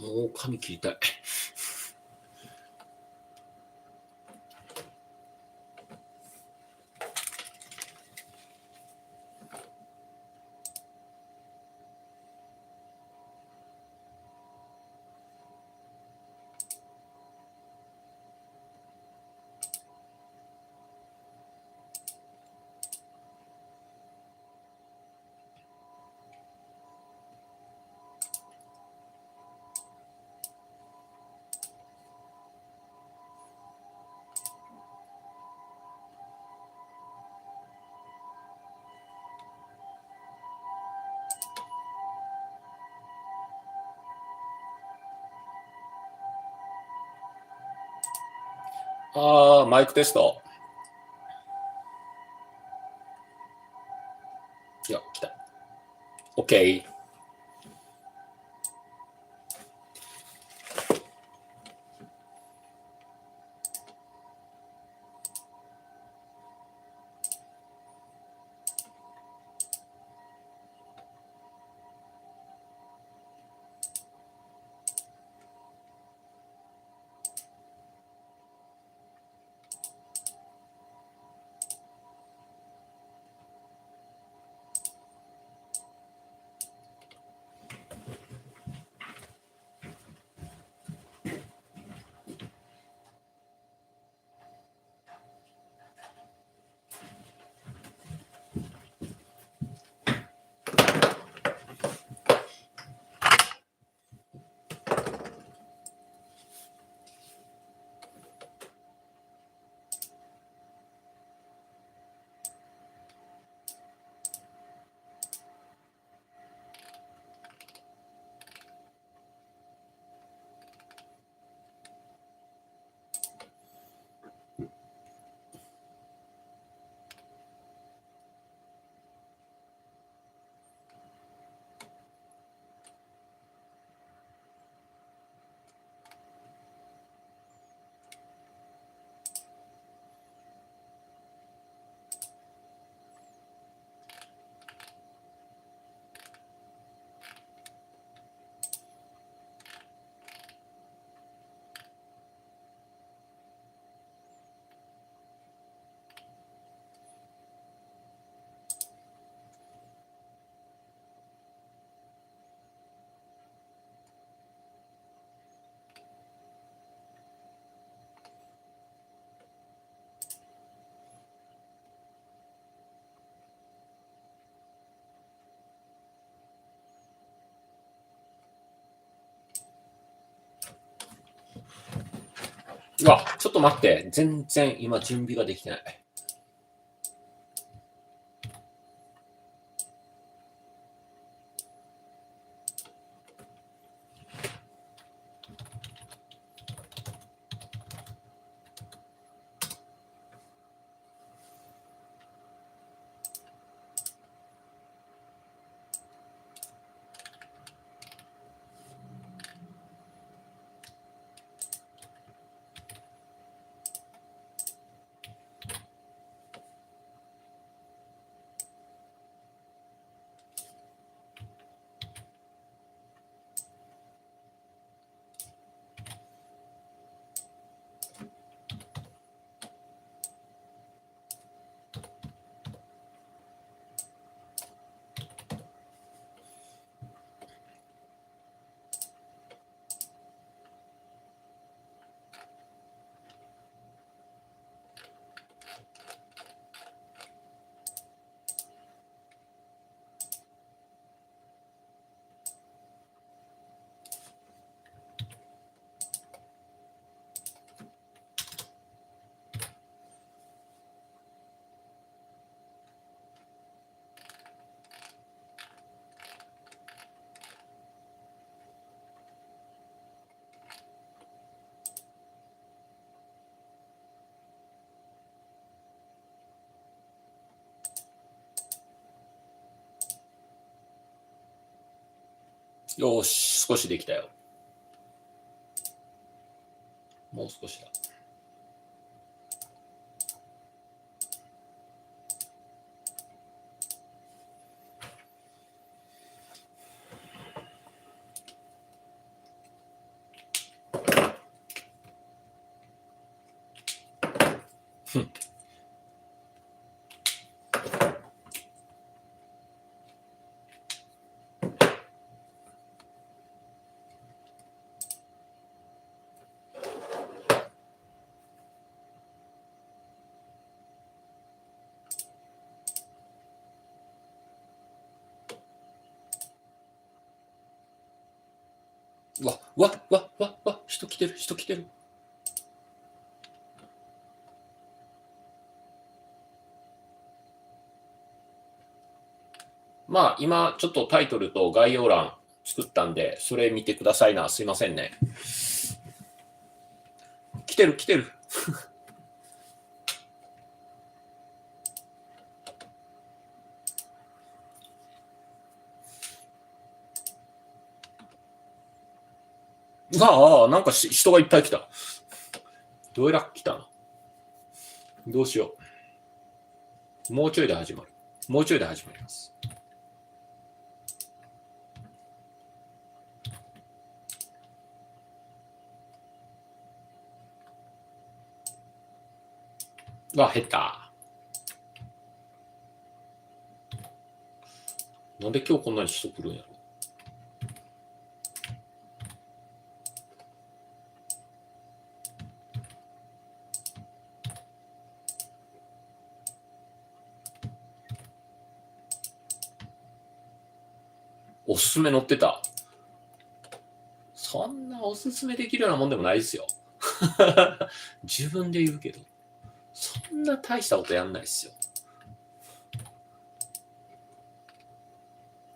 もう髪切りたい。マイクテスト。いや、来た。OK。うわ、ちょっと待って。全然今準備ができてない。よし、少しできたよ。もう少しだ。人来てる、人来てる。まあ、今、ちょっとタイトルと概要欄作ったんで、それ見てくださいな。すいませんね。来てる、来てる。なんか人がいっぱい来た。どうやら来たな。どうしよう。もうちょいで始まる。もうちょいで始まります。減った。なんで今日こんなに人来るんやろ。おすすめ載ってた。そんなおすすめできるようなもんでもないですよ。自分で言うけど。そんな大したことやんないっすよ。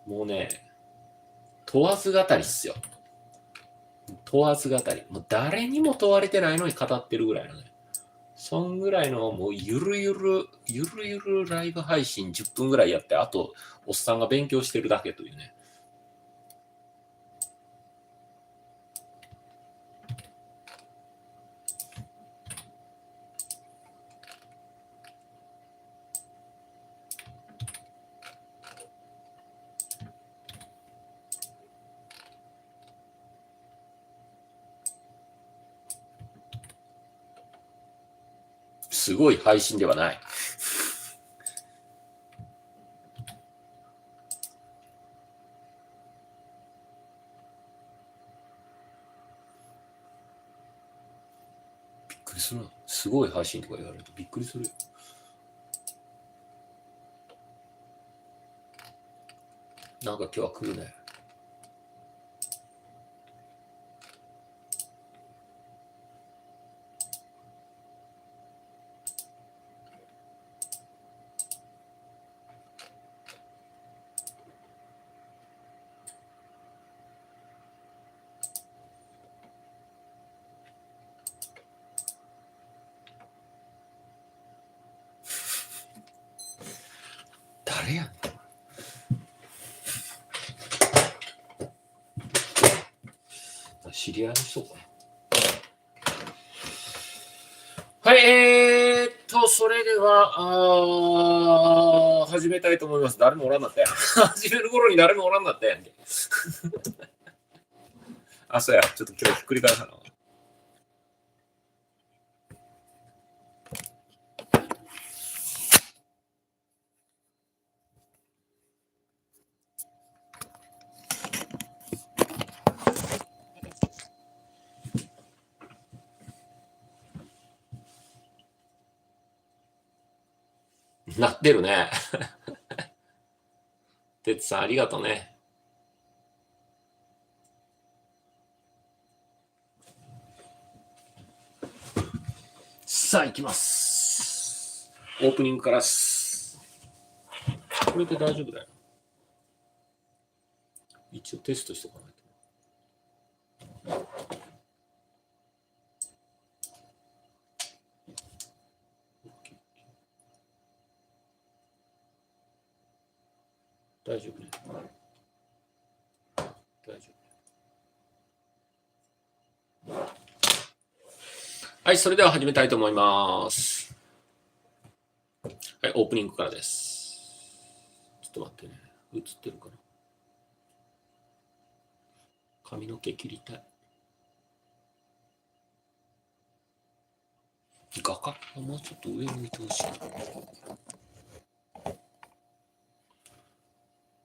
もうね、問わず語りっすよ。問わず語り。もう誰にも問われてないのに語ってるぐらいのね。そんぐらいのもうゆるゆるライブ配信10分ぐらいやって、あとおっさんが勉強してるだけというね。すごい配信ではない。びっくりするな。すごい配信とか言われるとびっくりするよ。なんか今日は来るね。誰やん。知り合いの人かな。はい、それでは、始めたいと思います。誰もおらんなったやん。始める頃に誰もおらんなったやんけ。そうや、ちょっと今日ひっくり返さな。なってるね。てつさん、ありがとうね。さあ、行きます。オープニングからです。これで大丈夫だよ。一応テストしとかないと。大丈夫ね。大丈夫。はい、それでは始めたいと思います。はい、オープニングからです。ちょっと待ってね。映ってるかな。髪の毛切りたい。画角がもうちょっと上向いてほしいな。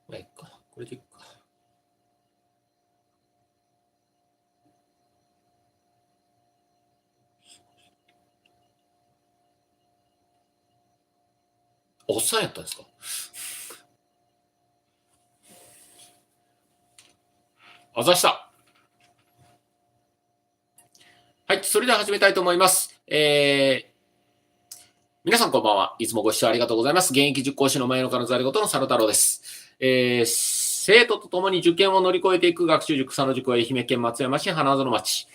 まあ、いっか。これでいっか。おっさんやったんですか？あざした。はい、それでは始めたいと思います。皆さんこんばんは。いつもご視聴ありがとうございます。現役塾講師の真夜中の戯言の佐野太郎です。生徒と共に受験を乗り越えていく学習塾、佐野塾は愛媛県松山市花園町、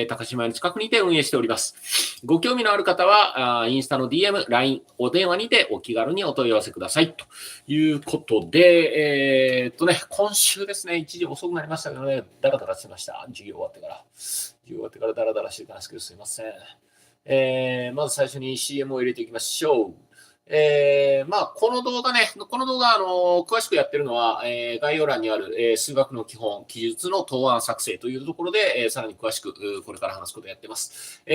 高島屋の近くにて運営しております。ご興味のある方は、インスタの DM、LINE、お電話にてお気軽にお問い合わせください。ということで、今週ですね、一時遅くなりましたけどね、だらだらしてました。授業終わってから。だらだらしてたんですけど、すいません。まず最初に CM を入れていきましょう。この動画、詳しくやってるのは、概要欄にある、数学の基本、記述の答案作成というところで、さらに詳しく、これから話すことをやってます。そ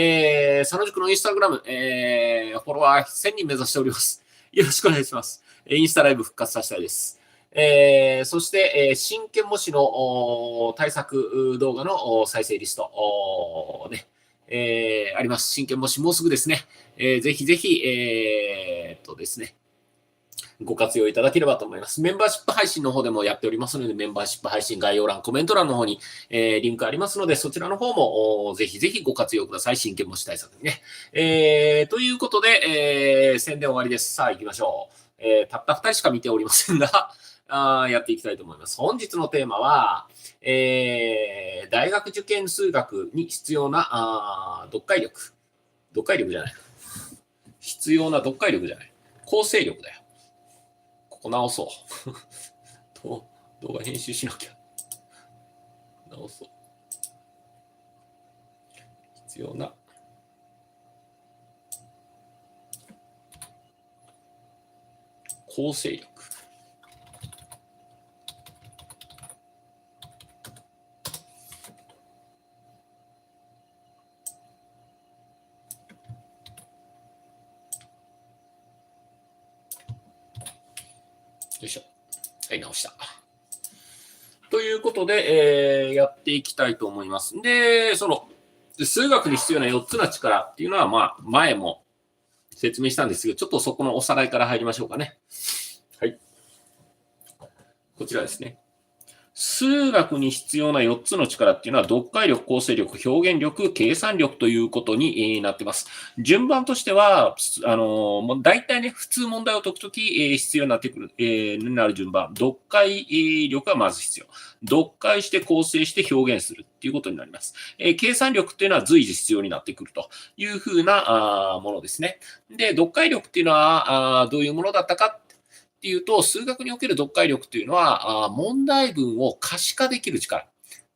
の塾のインスタグラム、フォロワー1000人目指しております。よろしくお願いします。インスタライブ復活させたいです。そして、真剣模試の対策動画の再生リスト、あります。真剣模試もうすぐですね。ぜひぜひ、ですね、ご活用いただければと思います。メンバーシップ配信の方でもやっておりますので、メンバーシップ配信概要欄、コメント欄の方に、リンクありますので、そちらの方もぜひぜひご活用ください。真剣模試対策にね。ということで、宣伝終わりです。さあ行きましょう。たった2人しか見ておりませんがやっていきたいと思います。本日のテーマは、大学受験数学に必要な読解力じゃない。必要な読解力じゃない。構成力だよ。ここ直そう。動画編集しなきゃ。直そう。必要な構成力。よいしょ。はい、直した。ということで、やっていきたいと思います。で、数学に必要な4つの力っていうのは、前も説明したんですけど、ちょっとそこのおさらいから入りましょうかね。はい。こちらですね。数学に必要な4つの力っていうのは、読解力、構成力、表現力、計算力ということになっています。順番としては、大体ね、普通問題を解くとき、必要になってくる、なる順番。読解力がまず必要。読解して構成して表現するっていうことになります。計算力っていうのは随時必要になってくるというふうなものですね。で、読解力っていうのはどういうものだったかっていうと、数学における読解力というのは、問題文を可視化できる力。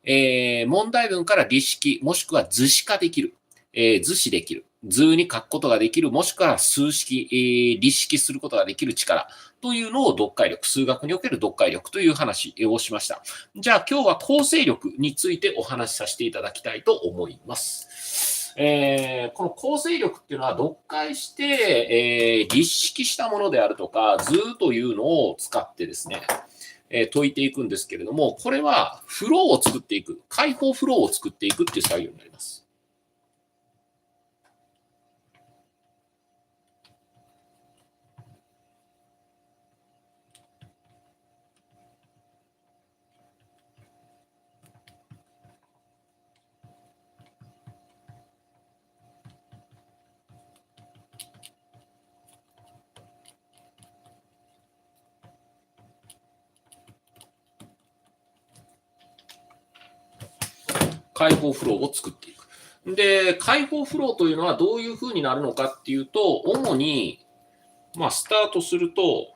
問題文から立式、もしくは図示化できる。図示できる。図に書くことができる、もしくは数式、立式することができる力というのを読解力、数学における読解力という話をしました。じゃあ今日は構成力についてお話しさせていただきたいと思います。この構成力っていうのは読解して、立式したものであるとか図というのを使ってですね、解いていくんですけれども、これはフローを作っていく、解放フローを作っていくっていう作業になります。解放フローを作っていく。で、解放フローというのはどういうふうになるのかっていうと、主に、スタートすると、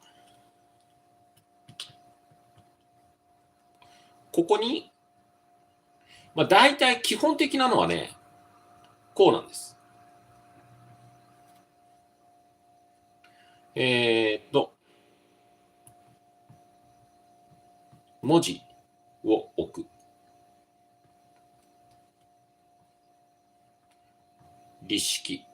ここに、大体基本的なのはね、こうなんです。文字を置く。立式。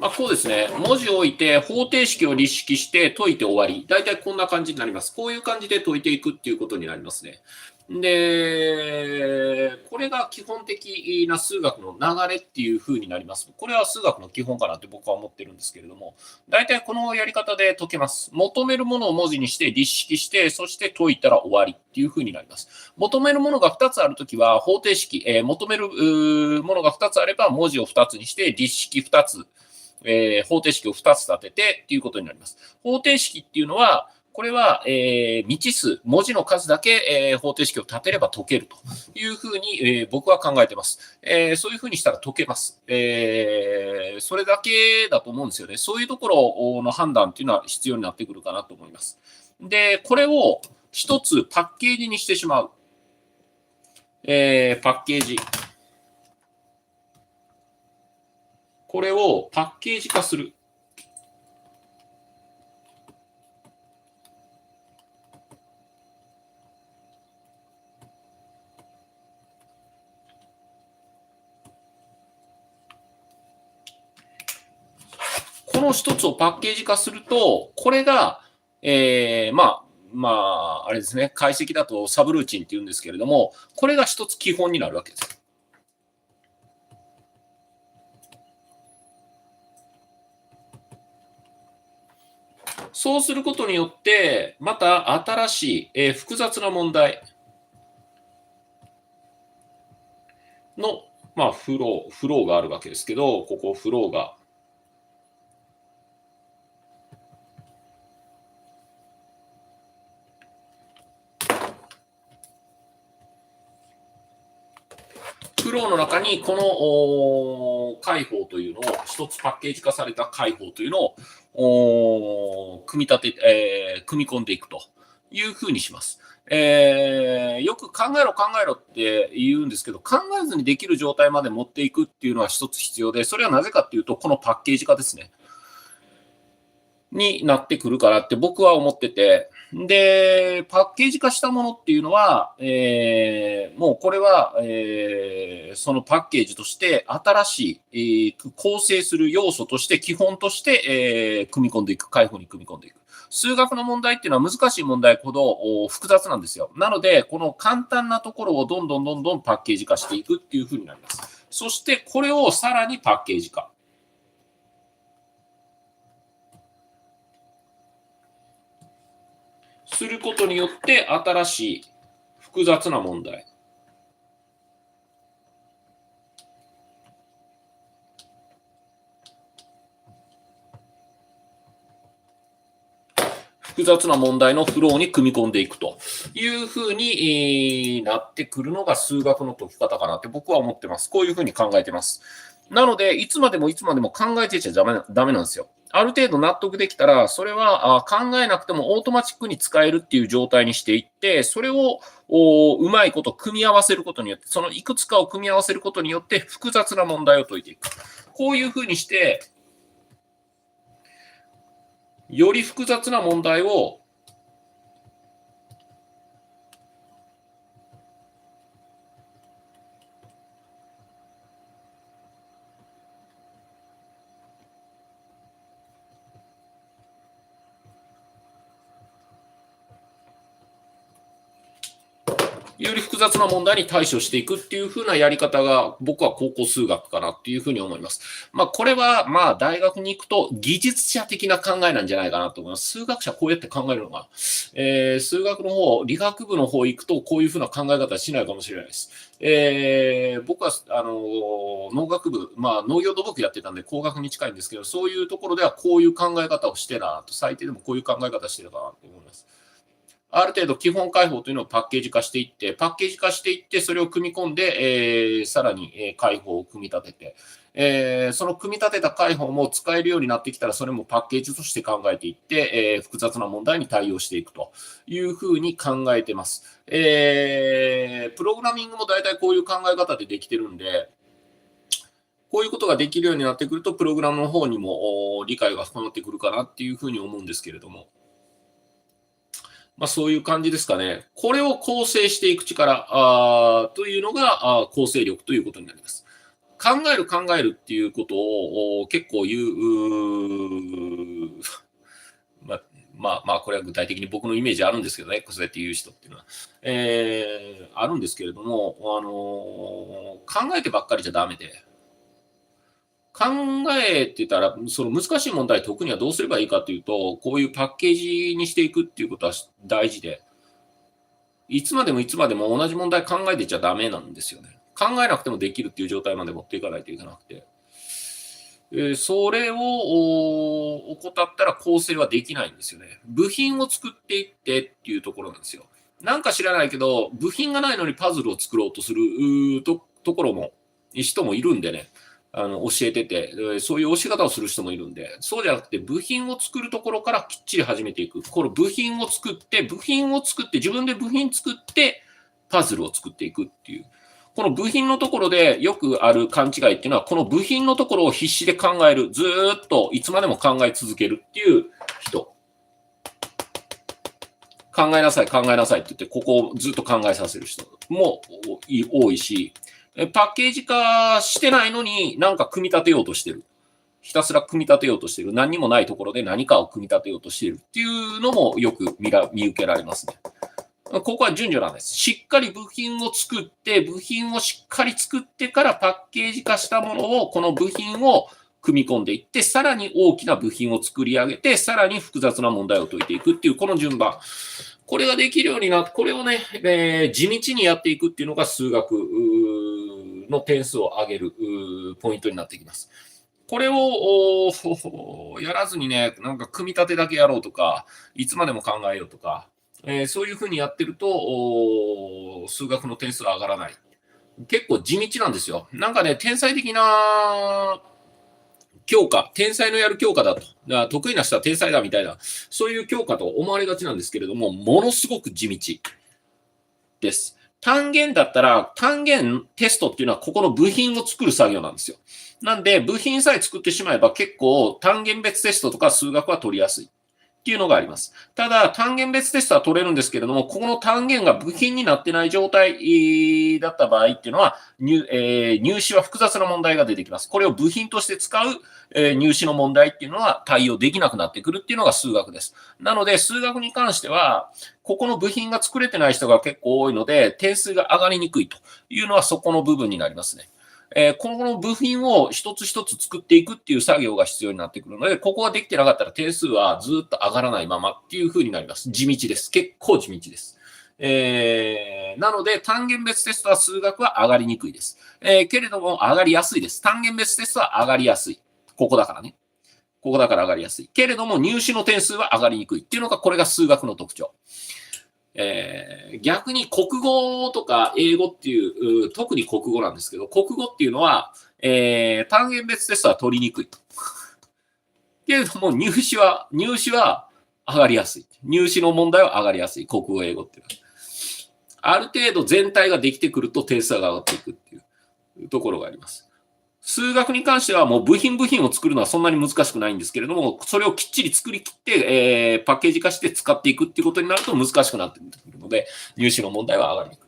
こうですね、文字を置いて方程式を立式して解いて終わり。だいたいこんな感じになります。こういう感じで解いていくっていうことになりますね。で、これが基本的な数学の流れっていう風になります。これは数学の基本かなって僕は思ってるんですけれども、だいたいこのやり方で解けます。求めるものを文字にして立式して、そして解いたら終わりっていう風になります。求めるものが2つあるときは方程式、求めるものが2つあれば文字を2つにして立式2つ。方程式を2つ立ててっていうことになります。方程式っていうのは、これは、未知数、文字の数だけ、方程式を立てれば解けるというふうに、僕は考えています。そういうふうにしたら解けます。それだけだと思うんですよね。そういうところの判断っていうのは必要になってくるかなと思います。で、これを一つパッケージにしてしまう。パッケージ。これをパッケージ化する。この一つをパッケージ化すると、これが、あれですね、解析だとサブルーチンって言うんですけれども、これが一つ基本になるわけです。そうすることによって、また新しい、複雑な問題の、フローがあるわけですけど、ここフローが。フローの中にこの解法というのを一つパッケージ化された解法というのを組み込んでいくというふうにします。よく考えろって言うんですけど、考えずにできる状態まで持っていくっていうのは一つ必要で、それはなぜかっていうと、このパッケージ化ですね。になってくるかなって僕は思ってて、で、パッケージ化したものっていうのは、もうこれは、そのパッケージとして新しい、構成する要素として基本として、組み込んでいく、解法に組み込んでいく。数学の問題っていうのは難しい問題ほど複雑なんですよ。なので、この簡単なところをどんどんパッケージ化していくっていうふうになります。そして、これをさらにパッケージ化。することによって新しい複雑な問題複雑な問題のフローに組み込んでいくというふうになってくるのが数学の解き方かなって僕は思ってます。こういうふうに考えてます。なので、いつまでも考えてちゃダメなんですよ。ある程度納得できたら、それは考えなくてもオートマチックに使えるっていう状態にしていって、それをうまいこと組み合わせることによって、そのいくつかを組み合わせることによって複雑な問題を解いていく。こういうふうにして、より複雑な問題をより複雑な問題に対処していくっていう風なやり方が僕は高校数学かなっていう風に思います。これは大学に行くと技術者的な考えなんじゃないかなと思います。数学者こうやって考えるのが、数学の方、理学部の方行くとこういう風な考え方はしないかもしれないです。僕は農学部、農業土木やってたんで工学に近いんですけど、そういうところではこういう考え方をしてなと、最低でもこういう考え方してるかなと思います。ある程度基本解法というのをパッケージ化していって、それを組み込んで、さらに解法を組み立てて、その組み立てた解法も使えるようになってきたら、それもパッケージとして考えていって、複雑な問題に対応していくというふうに考えてます。プログラミングも大体こういう考え方でできてるんで、こういうことができるようになってくると、プログラムの方にも理解が深まってくるかなっていうふうに思うんですけれども。そういう感じですかね。これを構成していく力というのが構成力ということになります。考えるっていうことを結構言う、これは具体的に僕のイメージあるんですけどね、そうやって言う人っていうのは。あるんですけれども、考えてばっかりじゃダメで、考えてたら、その難しい問題、特にはどうすればいいかというと、こういうパッケージにしていくっていうことは大事で、いつまでも同じ問題考えてちゃダメなんですよね。考えなくてもできるっていう状態まで持っていかないといけなくて。それを怠ったら構成はできないんですよね。部品を作っていってっていうところなんですよ。なんか知らないけど、部品がないのにパズルを作ろうとするところも、人もいるんでね、教えてて、そういう教え方をする人もいるんで、そうじゃなくて部品を作るところからきっちり始めていく。この部品を作って、自分で部品作って、パズルを作っていくっていう。この部品のところでよくある勘違いっていうのは、この部品のところを必死で考える。ずっといつまでも考え続けるっていう人。考えなさいって言って、ここをずっと考えさせる人も多いし、パッケージ化してないのになんか組み立てようとしてる。ひたすら組み立てようとしてる。何にもないところで何かを組み立てようとしているっていうのもよく見受けられますね。ここは順序なんです。しっかり部品を作って、部品をしっかり作ってからパッケージ化したものを、この部品を組み込んでいって、さらに大きな部品を作り上げて、さらに複雑な問題を解いていくっていう、この順番。これができるようになって、これをね、地道にやっていくっていうのが数学の点数を上げるポイントになってきます。これをやらずにね、なんか組み立てだけやろうとか、いつまでも考えようとか、そういうふうにやってると、数学の点数は上がらない。結構地道なんですよ。なんかね、天才的な教科、天才のやる教科だと。得意な人は天才だみたいな、そういう教科と思われがちなんですけれども、ものすごく地道です。単元だったら、単元テストっていうのはここの部品を作る作業なんですよ。なんで、部品さえ作ってしまえば結構単元別テストとか数学は取りやすい。っていうのがあります。ただ、単元別テストは取れるんですけれども、ここの単元が部品になってない状態だった場合っていうのは、入試は複雑な問題が出てきます。これを部品として使う、入試の問題っていうのは対応できなくなってくるっていうのが数学です。なので、数学に関しては、ここの部品が作れてない人が結構多いので、点数が上がりにくいというのはそこの部分になりますね。この部品を一つ一つ作っていくっていう作業が必要になってくるので、ここができてなかったら点数はずっと上がらないままっていう風になります。地道です。結構地道です。なので、単元別テストは数学は上がりにくいです。けれども、上がりやすいです。単元別テストは上がりやすい。ここだからね。ここだから上がりやすい。けれども、入試の点数は上がりにくいっていうのが、これが数学の特徴。逆に国語とか英語っていう、特に国語なんですけど、国語っていうのは、単元別テストは取りにくい。けれども、入試は上がりやすい。入試の問題は上がりやすい。国語、英語っていうのは。ある程度全体ができてくると点数が上がっていくっていうところがあります。数学に関してはもう部品を作るのはそんなに難しくないんですけれども、それをきっちり作り切って、パッケージ化して使っていくっていうことになると難しくなってくるので、入試の問題は上がりにく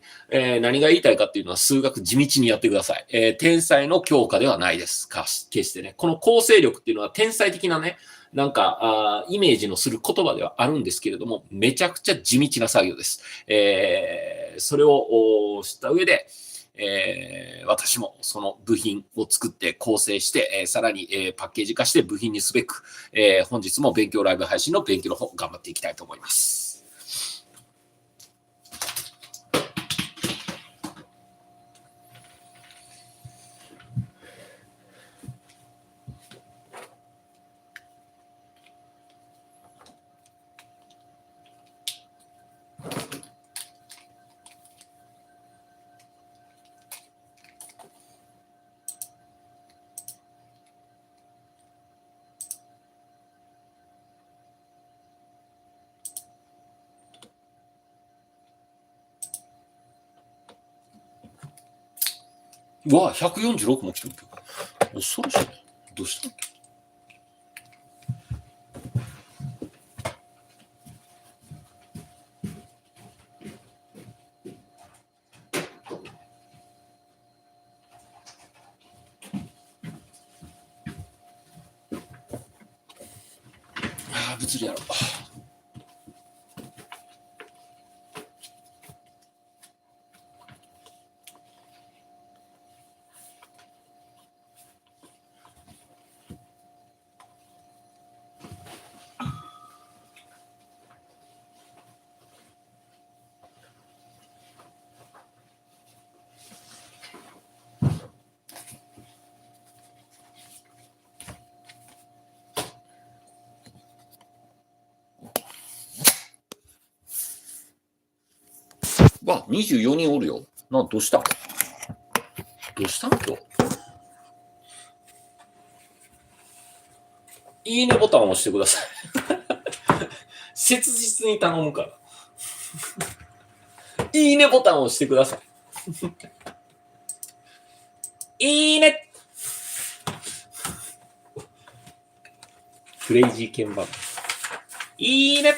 い。何が言いたいかっていうのは数学地道にやってください。天才の教科ではないです。決してね。この構成力っていうのは天才的なね、なんかイメージのする言葉ではあるんですけれども、めちゃくちゃ地道な作業です。それを知った上で、私もその部品を作って構成して、さらに、パッケージ化して部品にすべく、本日も勉強ライブ配信の勉強の方頑張っていきたいと思います。うわ、146も来てる。恐ろしいね。どうしたっけ。物理やろ。わ、24人おるよ。どうしたん今日。いいねボタンを押してください。切実に頼むから。いいねボタンを押してください。いいね。クレイジーケンバン。いいね。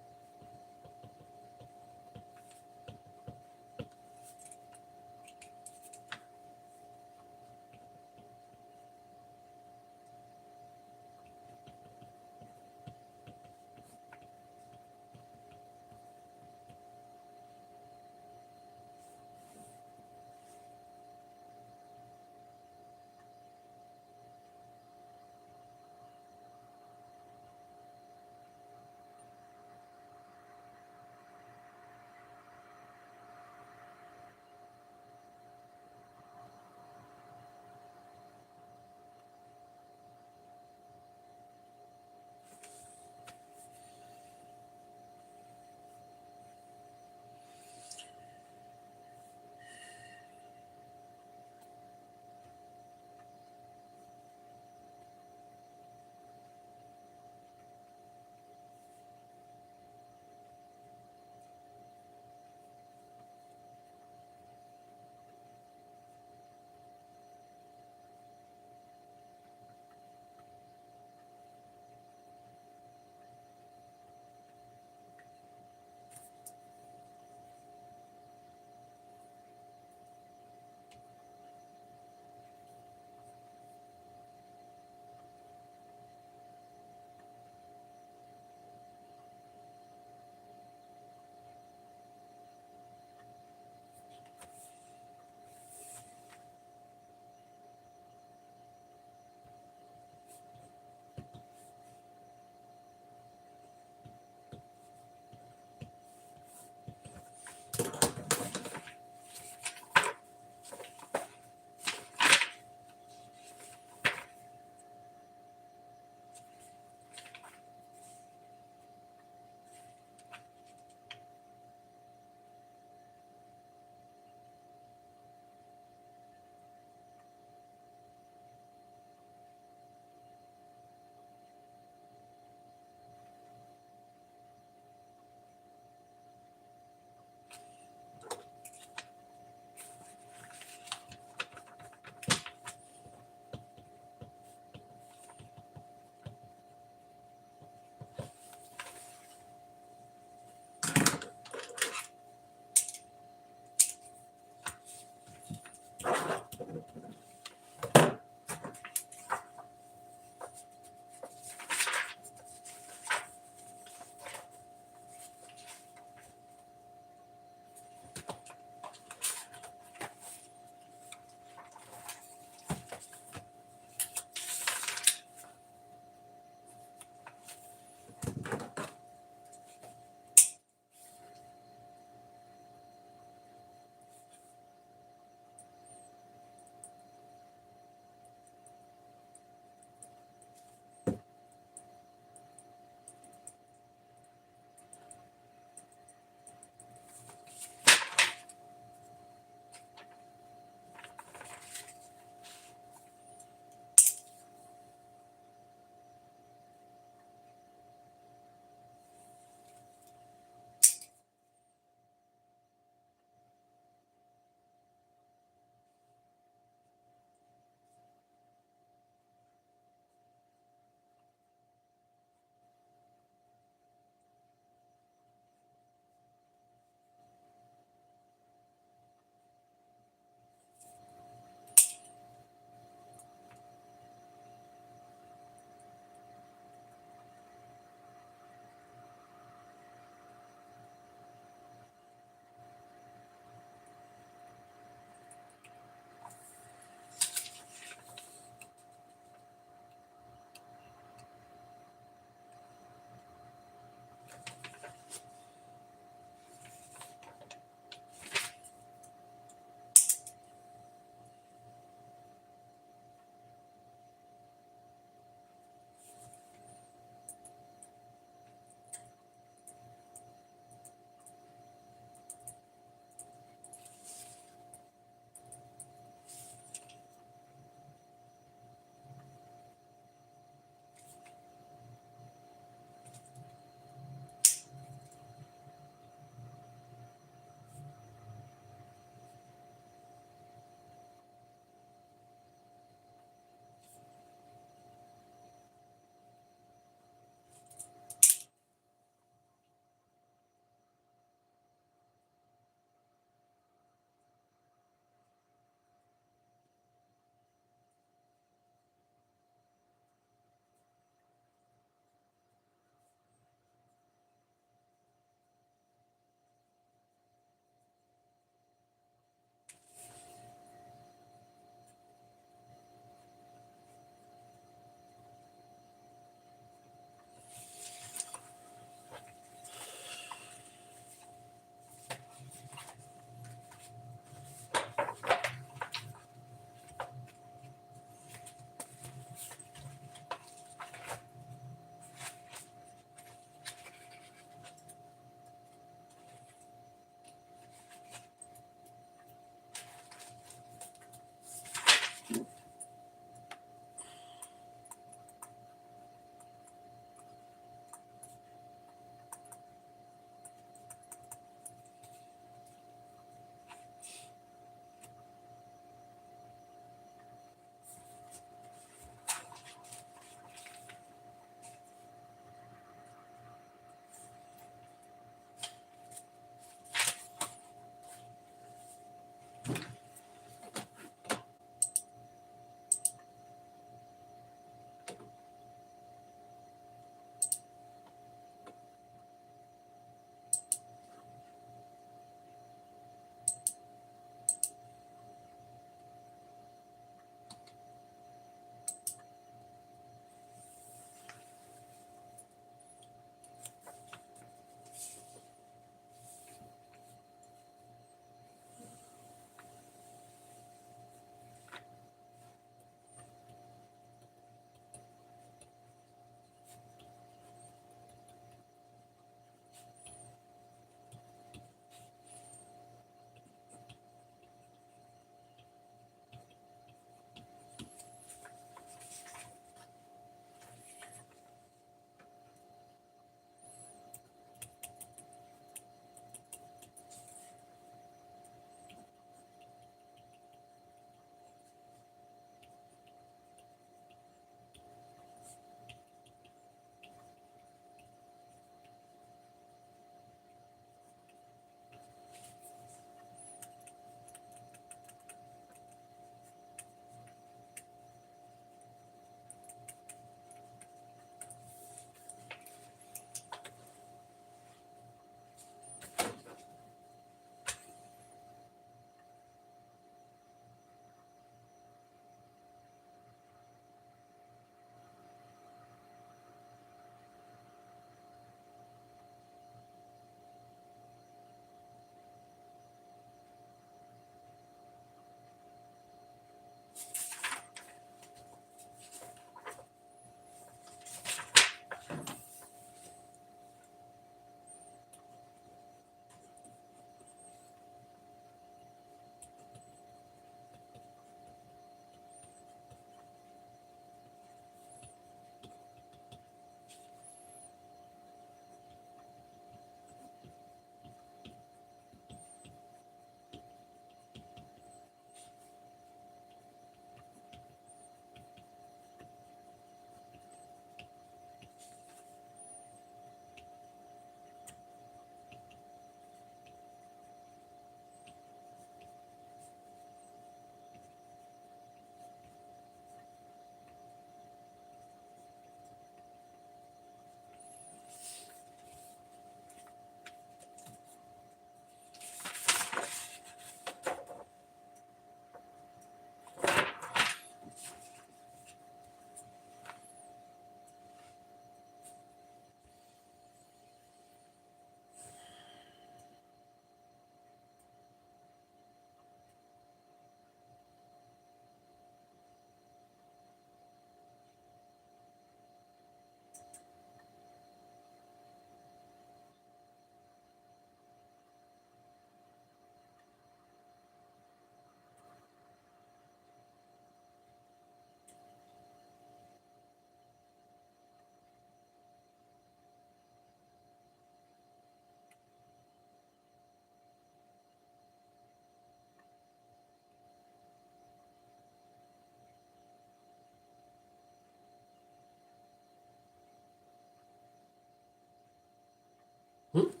ん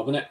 危ね。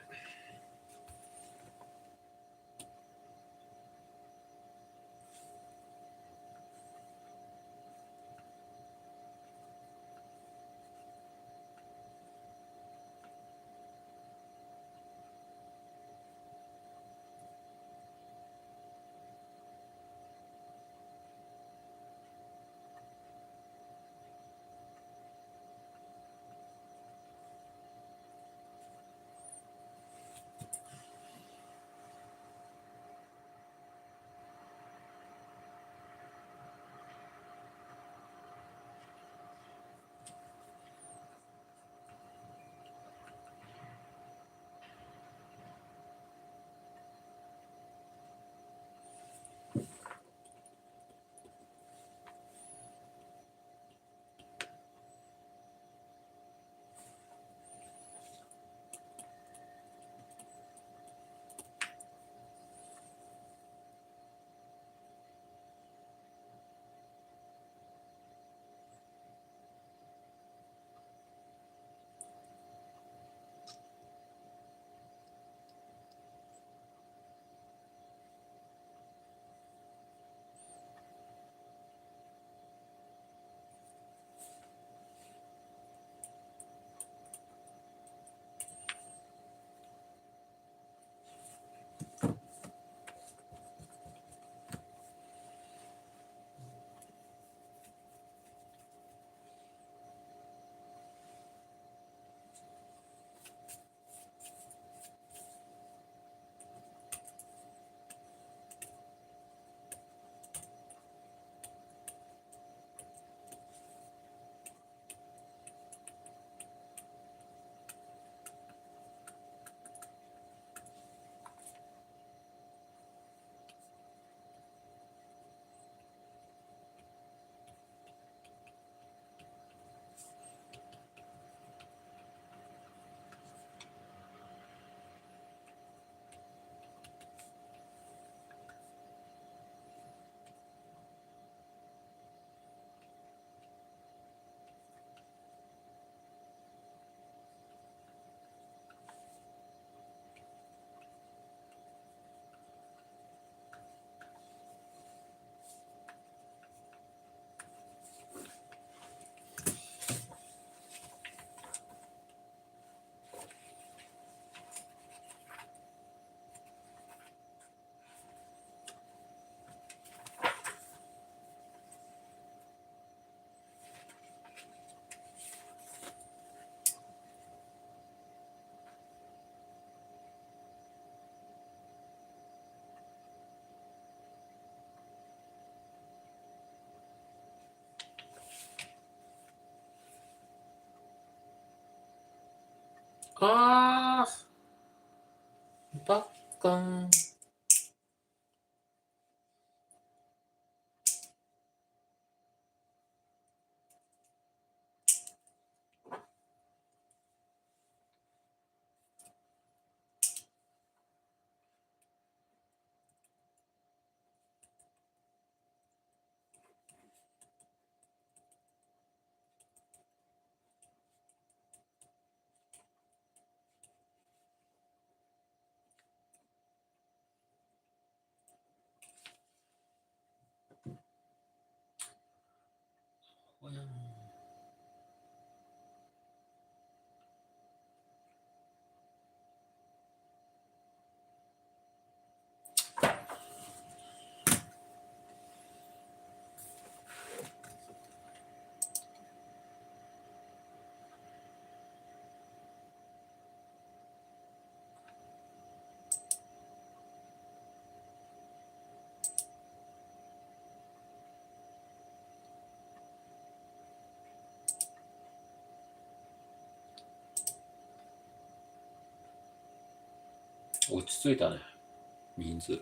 あー、バッカン。落ち着いたね、人数。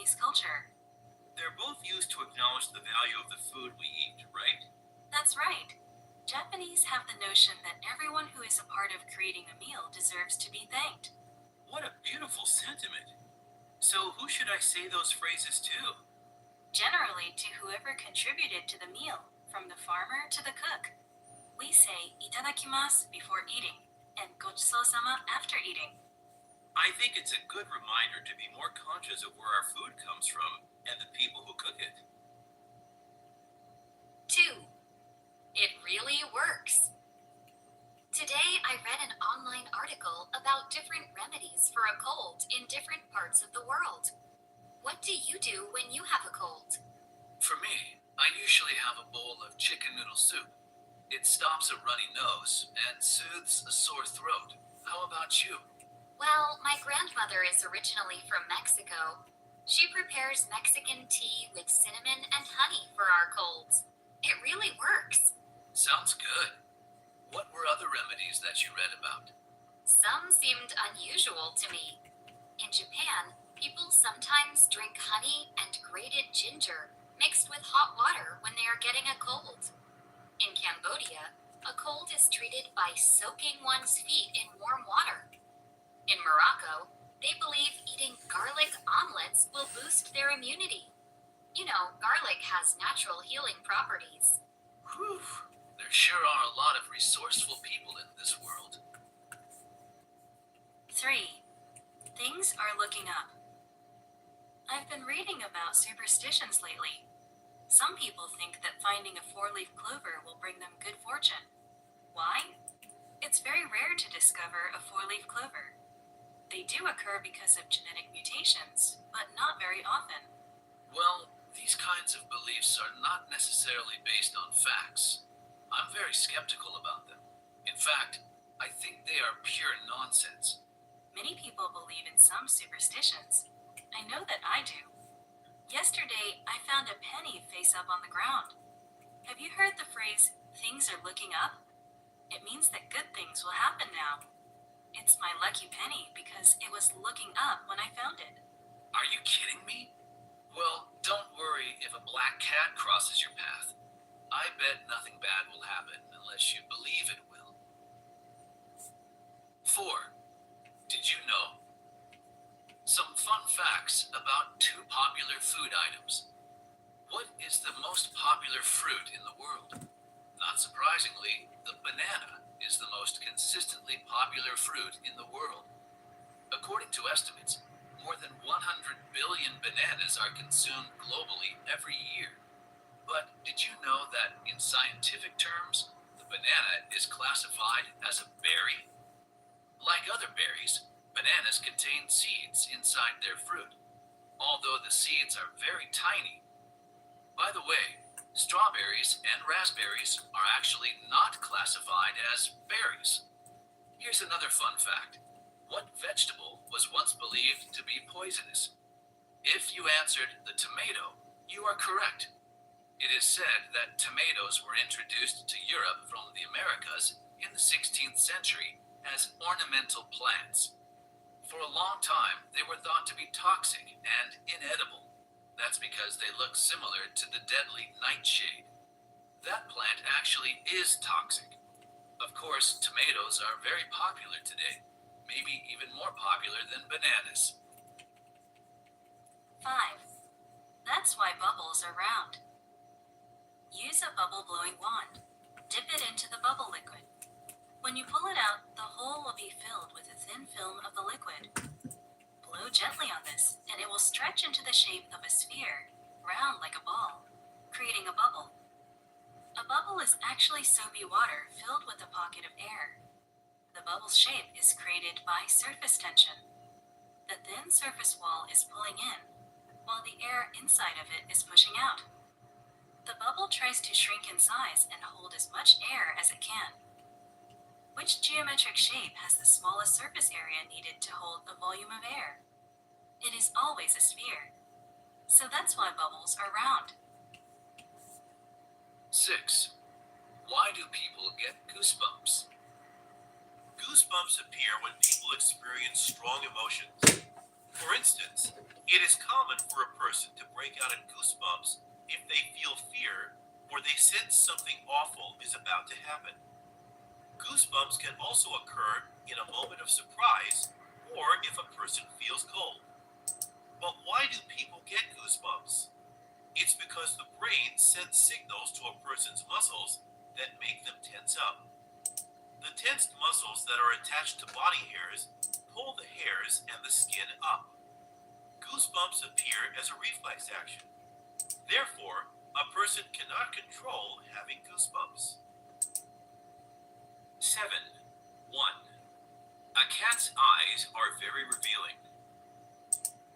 Japanese culture. They're both used to acknowledge the value of the food we eat, right? That's right. Japanese have the notion that everyone who is a part of creating a meal deserves to be thanked. What a beautiful sentiment. So who should I say those phrases to? Generally to whoever contributed to the meal, from the farmer to the cook. We say itadakimasu before eating, and gochusou-sama after eating. I think it's a good reminder to be more conscious of where our food comes from and the people who cook it. 2. It really works. Today I read an online article about different remedies for a cold in different parts of the world. What do you do when you have a cold? For me, I usually have a bowl of chicken noodle soup. It stops a runny nose and soothes a sore throat. How about you? Well, my grandmother is originally from Mexico. She prepares Mexican tea with cinnamon and honey for our colds. It really works. Sounds good. What were other remedies that you read about? Some seemed unusual to me. In Japan, people sometimes drink honey and grated ginger mixed with hot water when they are getting a cold. In Cambodia, a cold is treated by soaking one's feet in warm water. In Morocco, they believe eating garlic omelets will boost their immunity. You know, garlic has natural healing properties. Whew. There sure are a lot of resourceful people in this world. 3. Things are looking up. I've been reading about superstitions lately. Some people think that finding a 4-leaf clover will bring them good fortune. Why? It's very rare to discover a 4-leaf clover. They do occur because of genetic mutations, but not very often. Well, these kinds of beliefs are not necessarily based on facts. I'm very skeptical about them. In fact, I think they are pure nonsense. Many people believe in some superstitions. I know that I do. Yesterday, I found a penny face up on the ground. Have you heard the phrase, "things are looking up"? It means that good things will happen now. It's my lucky penny because it was looking up when I found it. Are you kidding me? Well, don't worry if a black cat crosses your path. I bet nothing bad will happen unless you believe it will. 4. Did you know? Some fun facts about 2 popular food items. What is the most popular fruit in the world? Not surprisingly, the banana is the most consistently popular fruit in the world. According to estimates, more than 100 billion bananas are consumed globally every year. But did you know that in scientific terms, the banana is classified as a berry? Like other berries, bananas contain seeds inside their fruit, although the seeds are very tiny. By the way, strawberries and raspberries are actually not classified as berries. Here's another fun fact. What vegetable was once believed to be poisonous? If you answered the tomato, you are correct. It is said that tomatoes were introduced to Europe from the Americas in the 16th century as ornamental plants. For a long time, they were thought to be toxic and inedible. That's because they look similar to the deadly nightshade. That plant actually is toxic. Of course, tomatoes are very popular today, maybe even more popular than bananas. 5. That's why bubbles are round. Use a bubble-blowing wand. Dip it into the bubble liquid. When you pull it out, the hole will be filled with a thin film of the liquid. Blow gently on this, and it will stretch into the shape of a sphere, round like a ball, creating a bubble. A bubble is actually soapy water filled with a pocket of air. The bubble's shape is created by surface tension. The thin surface wall is pulling in, while the air inside of it is pushing out. The bubble tries to shrink in size and hold as much air as it can. Which geometric shape has the smallest surface area needed to hold a volume of air? It is always a sphere. So that's why bubbles are round. 6. Why do people get goosebumps? Goosebumps appear when people experience strong emotions. For instance, It is common for a person to break out in goosebumps if they feel fear or they sense something awful is about to happen. Goosebumps can also occur in a moment of surprise or if a person feels cold. But why do people get goosebumps? It's because the brain sends signals to a person's muscles that make them tense up. The tensed muscles that are attached to body hairs pull the hairs and the skin up. Goosebumps appear as a reflex action. Therefore, a person cannot control having goosebumps. 7. 1. A cat's eyes are very revealing.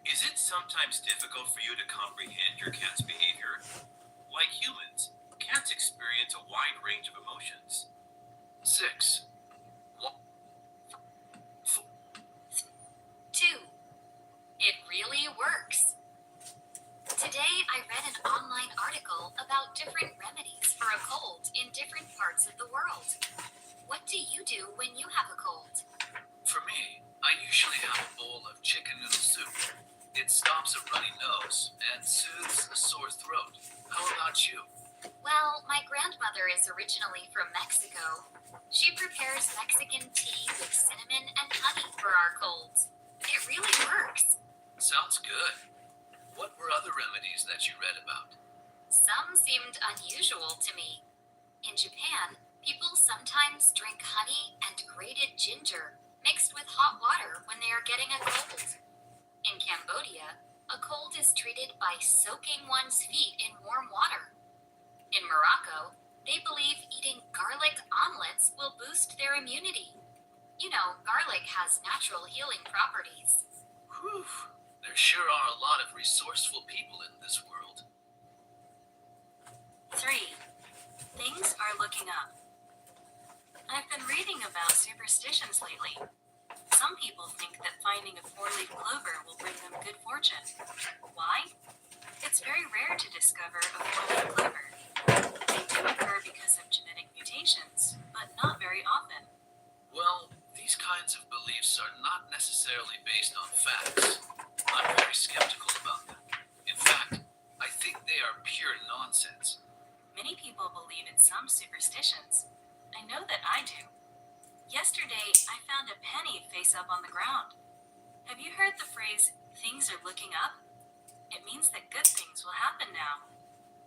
Is it sometimes difficult for you to comprehend your cat's behavior? Like humans, cats experience a wide range of emotions. 6. 2. It really works. Today I read an online article about different remedies for a cold in different parts of the world. What do you do when you have a cold? For me, I usually have a bowl of chicken noodle soup. It stops a runny nose and soothes a sore throat. How about you? Well, my grandmother is originally from Mexico. She prepares Mexican tea with cinnamon and honey for our colds. It really works. Sounds good. What were other remedies that you read about? Some seemed unusual to me. In Japan, people sometimes drink honey and grated ginger mixed with hot water when they are getting a cold. In Cambodia, a cold is treated by soaking one's feet in warm water. In Morocco, they believe eating garlic omelets will boost their immunity. You know, garlic has natural healing properties. Whew. There sure are a lot of resourceful people in this world. 3. Things are looking up. I've been reading about superstitions lately. Some people think that finding a four-leaf clover will bring them good fortune. Why? It's very rare to discover a four-leaf clover. They do occur because of genetic mutations, but not very often. Well, these kinds of beliefs are not necessarily based on facts. I'm very skeptical about them. In fact, I think they are pure nonsense. Many people believe in some superstitions. I know that I do. Yesterday, I found a penny face up on the ground. Have you heard the phrase, things are looking up? It means that good things will happen now.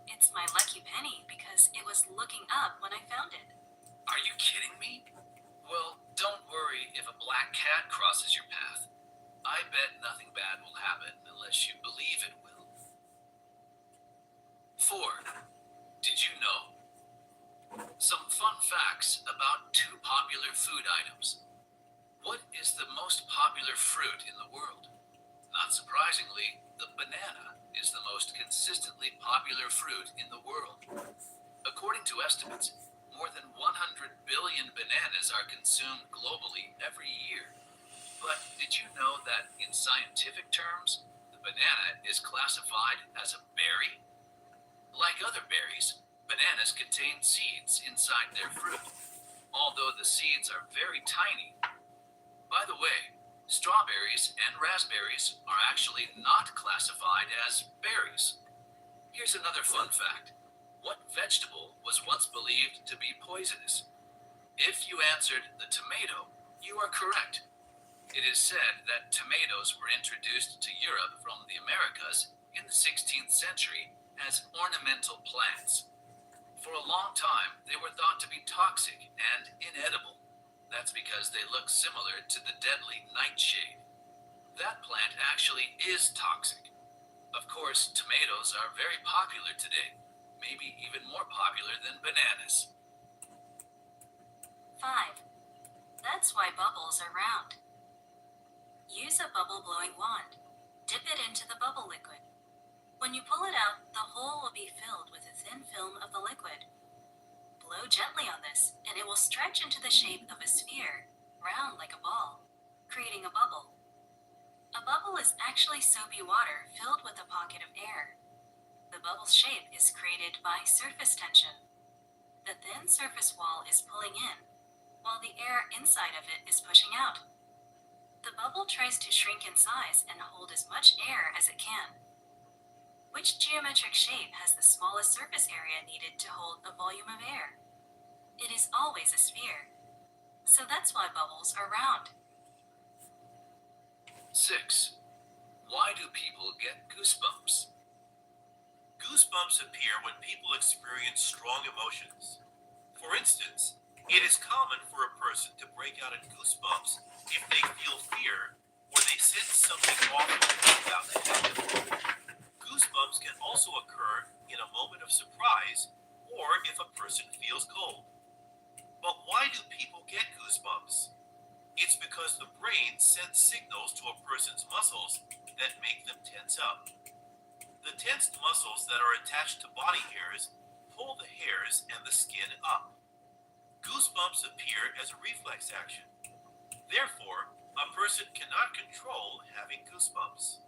It's my lucky penny because it was looking up when I found it. Are you kidding me? Well, don't worry if a black cat crosses your path. I bet nothing bad will happen unless you believe it will. 4. Did you know? Some fun facts about two popular food items. What is the most popular fruit in the world? Not surprisingly, the banana is the most consistently popular fruit in the world. According to estimates, more than 100 billion bananas are consumed globally every year. But did you know that in scientific terms, the banana is classified as a berry? Like other berries, bananas contain seeds inside their fruit, although the seeds are very tiny. By the way, strawberries and raspberries are actually not classified as berries. Here's another fun fact. What vegetable was once believed to be poisonous? If you answered the tomato, you are correct. It is said that tomatoes were introduced to Europe from the Americas in the 16th century as ornamental plants. For a long time, they were thought to be toxic and inedible. That's because they look similar to the deadly nightshade. That plant actually is toxic. Of course, tomatoes are very popular today, maybe even more popular than bananas. 5. That's why bubbles are round. Use a bubble-blowing wand. Dip it into the bubble liquid. When you pull it out, the hole will be filled with a thin film of the liquid. Blow gently on this, and it will stretch into the shape of a sphere, round like a ball, creating a bubble. A bubble is actually soapy water filled with a pocket of air. The bubble's shape is created by surface tension. The thin surface wall is pulling in, while the air inside of it is pushing out. The bubble tries to shrink in size and hold as much air as it can. Which geometric shape has the smallest surface area needed to hold a volume of air? It is always a sphere. So that's why bubbles are round. 6. Why do people get goosebumps? Goosebumps appear when people experience strong emotions. For instance, it is common for a person to break out in goosebumps if they feel fear or they sense something awful is about to happen. Goosebumps can also occur in a moment of surprise or if a person feels cold. But why do people get goosebumps? It's because the brain sends signals to a person's muscles that make them tense up. The tensed muscles that are attached to body hairs pull the hairs and the skin up. Goosebumps appear as a reflex action. Therefore, a person cannot control having goosebumps.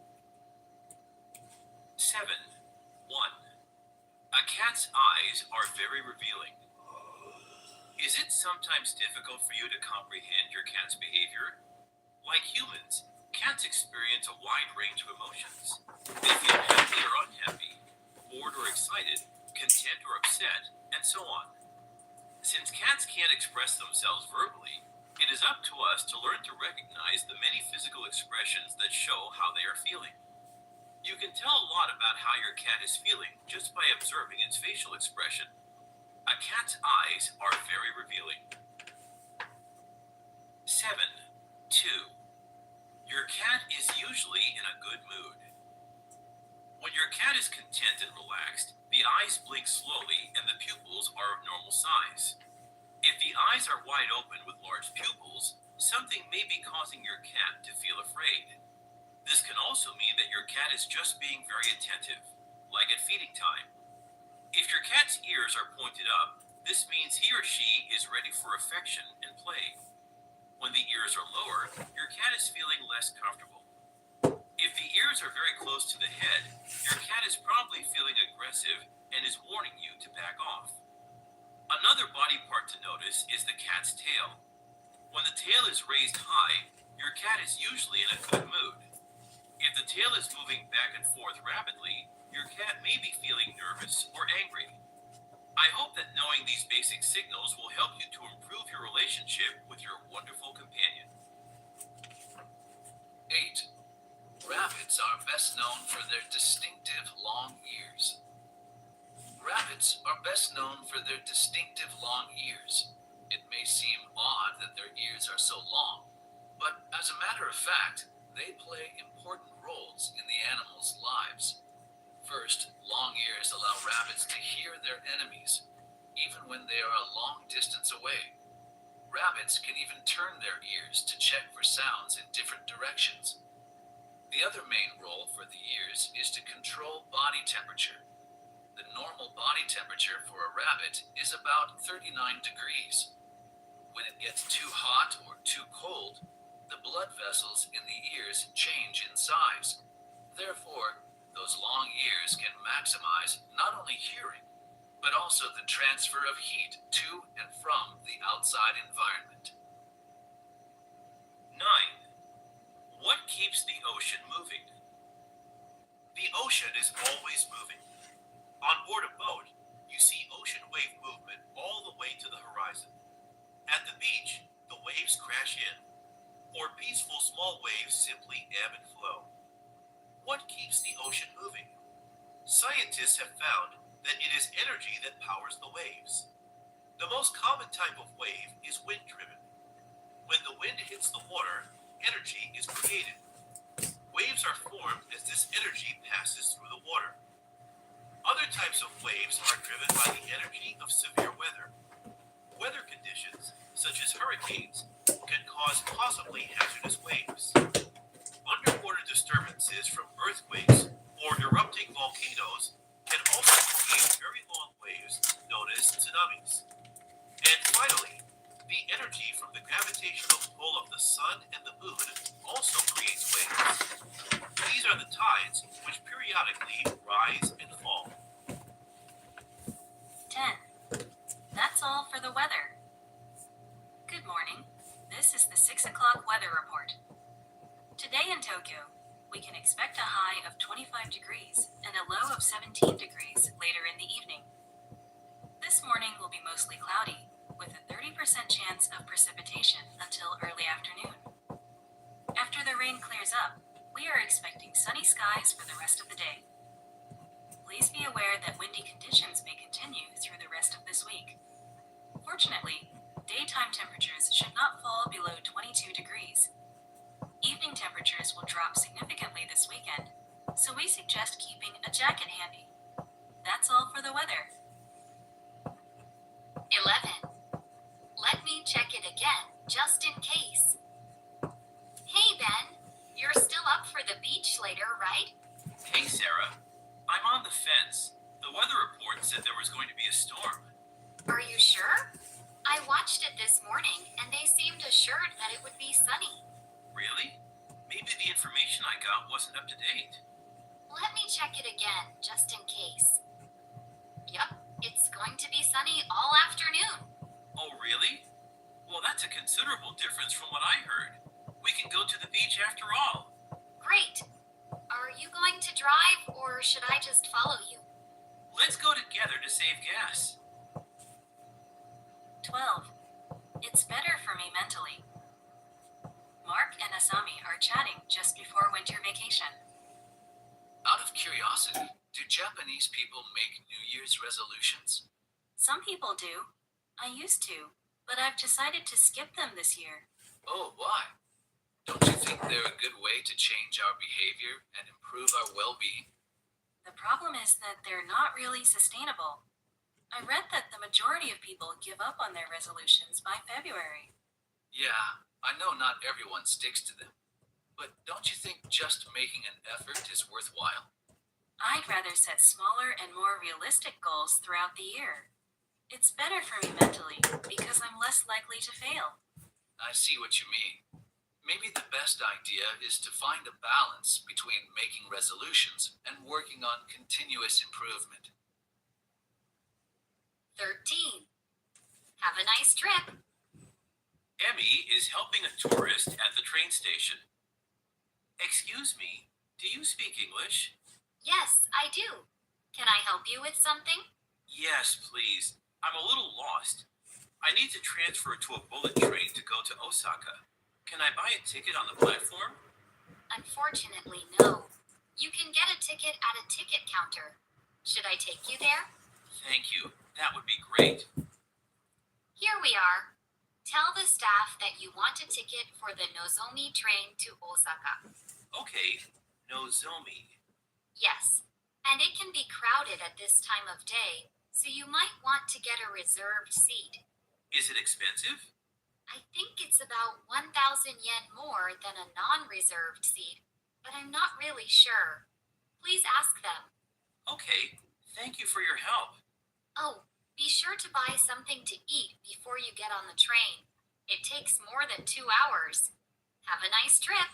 7. 1. A cat's eyes are very revealing. Is it sometimes difficult for you to comprehend your cat's behavior? Like humans, cats experience a wide range of emotions. They feel happy or unhappy, bored or excited, content or upset, and so on. Since cats can't express themselves verbally, it is up to us to learn to recognize the many physical expressions that show how they are feeling. You can tell a lot about how your cat is feeling just by observing its facial expression. A cat's eyes are very revealing. 7. 2. Your cat is usually in a good mood. When your cat is content and relaxed, the eyes blink slowly and the pupils are of normal size. If the eyes are wide open with large pupils, something may be causing your cat to feel afraid. This can also mean that your cat is just being very attentive, like at feeding time. If your cat's ears are pointed up, this means he or she is ready for affection and play. When the ears are lower, your cat is feeling less comfortable. If the ears are very close to the head, your cat is probably feeling aggressive and is warning you to back off. Another body part to notice is the cat's tail. When the tail is raised high, your cat is usually in a good mood. If the tail is moving back and forth rapidly, your cat may be feeling nervous or angry. I hope that knowing these basic signals will help you to improve your relationship with your wonderful companion. 8. Rabbits are best known for their distinctive long ears. Rabbits are best known for their distinctive long ears. It may seem odd that their ears are so long, but as a matter of fact, they play important roles in the animals' lives. First, long ears allow rabbits to hear their enemies, even when they are a long distance away. Rabbits can even turn their ears to check for sounds in different directions. The other main role for the ears is to control body temperature. The normal body temperature for a rabbit is about 39 degrees. When it gets too hot or too cold, the blood vessels in the ears change in size. Therefore, those long ears can maximize not only hearing, but also the transfer of heat to and from the outside environment. 9. What keeps the ocean moving? The ocean is always moving. On board a boat, you see ocean wave movement all the way to the horizon. At the beach, the waves crash in, or peaceful small waves simply ebb and flow. What keeps the ocean moving? Scientists have found that it is energy that powers the waves. The most common type of wave is wind-driven. When the wind hits the water, energy is created. Waves are formed as this energy passes through the water. Other types of waves are driven by the energy of severe weather. Weather conditions, such as hurricanes, can cause possibly hazardous waves. Underwater disturbances from earthquakes or erupting volcanoes can also create very long waves known as tsunamis. And finally, the energy from the gravitational pull of the sun and the moon also creates waves. These are the tides which periodically rise and fall. 10. That's all for the weather. Good morning. This is the 6 o'clock weather report. Today in Tokyo, we can expect a high of 25 degrees and a low of 17 degrees later in the evening. This morning will be mostly cloudy, with a 30% chance of precipitation until early afternoon. After the rain clears up, we are expecting sunny skies for the rest of the day. Please be aware that windy conditions may continue through the rest of this week. Fortunately, daytime temperatures should not fall below 22 degrees. Evening temperatures will drop significantly this weekend, so we suggest keeping a jacket handy. That's all for the weather. 11. Let me check it again, just in case. Hey, Ben. You're still up for the beach later, right? Hey, Sarah. I'm on the fence. The weather report said there was going to be a storm. Are you sure? I watched it this morning, and they seemed assured that it would be sunny. Really? Maybe the information I got wasn't up to date. Let me check it again, just in case. Yep, it's going to be sunny all afternoon. Oh, really? Well, that's a considerable difference from what I heard. We can go to the beach after all. Great. Are you going to drive, or should I just follow you? Let's go together to save gas. 12. It's better for me mentally. Mark and Asami are chatting just before winter vacation. Out of curiosity, do Japanese people make New Year's resolutions? Some people do. I used to, but I've decided to skip them this year. Oh, why? Don't you think they're a good way to change our behavior and improve our well-being? The problem is that they're not really sustainable. I read that the majority of people give up on their resolutions by February. Yeah, I know not everyone sticks to them. But don't you think just making an effort is worthwhile? I'd rather set smaller and more realistic goals throughout the year. It's better for me mentally because I'm less likely to fail. I see what you mean. Maybe the best idea is to find a balance between making resolutions and working on continuous improvement. 13. Have a nice trip. Emmy is helping a tourist at the train station. Excuse me, do you speak English? Yes, I do. Can I help you with something? Yes, please. I'm a little lost. I need to transfer to a bullet train to go to Osaka. Can I buy a ticket on the platform? Unfortunately, no. You can get a ticket at a ticket counter. Should I take you there? Thank you. That would be great. Here we are. Tell the staff that you want a ticket for the Nozomi train to Osaka. Okay, Nozomi. Yes, and it can be crowded at this time of day, so you might want to get a reserved seat. Is it expensive? I think it's about 1,000 yen more than a non-reserved seat, but I'm not really sure. Please ask them. Okay, thank you for your help. Oh, be sure to buy something to eat before you get on the train. It takes more than 2 hours. Have a nice trip.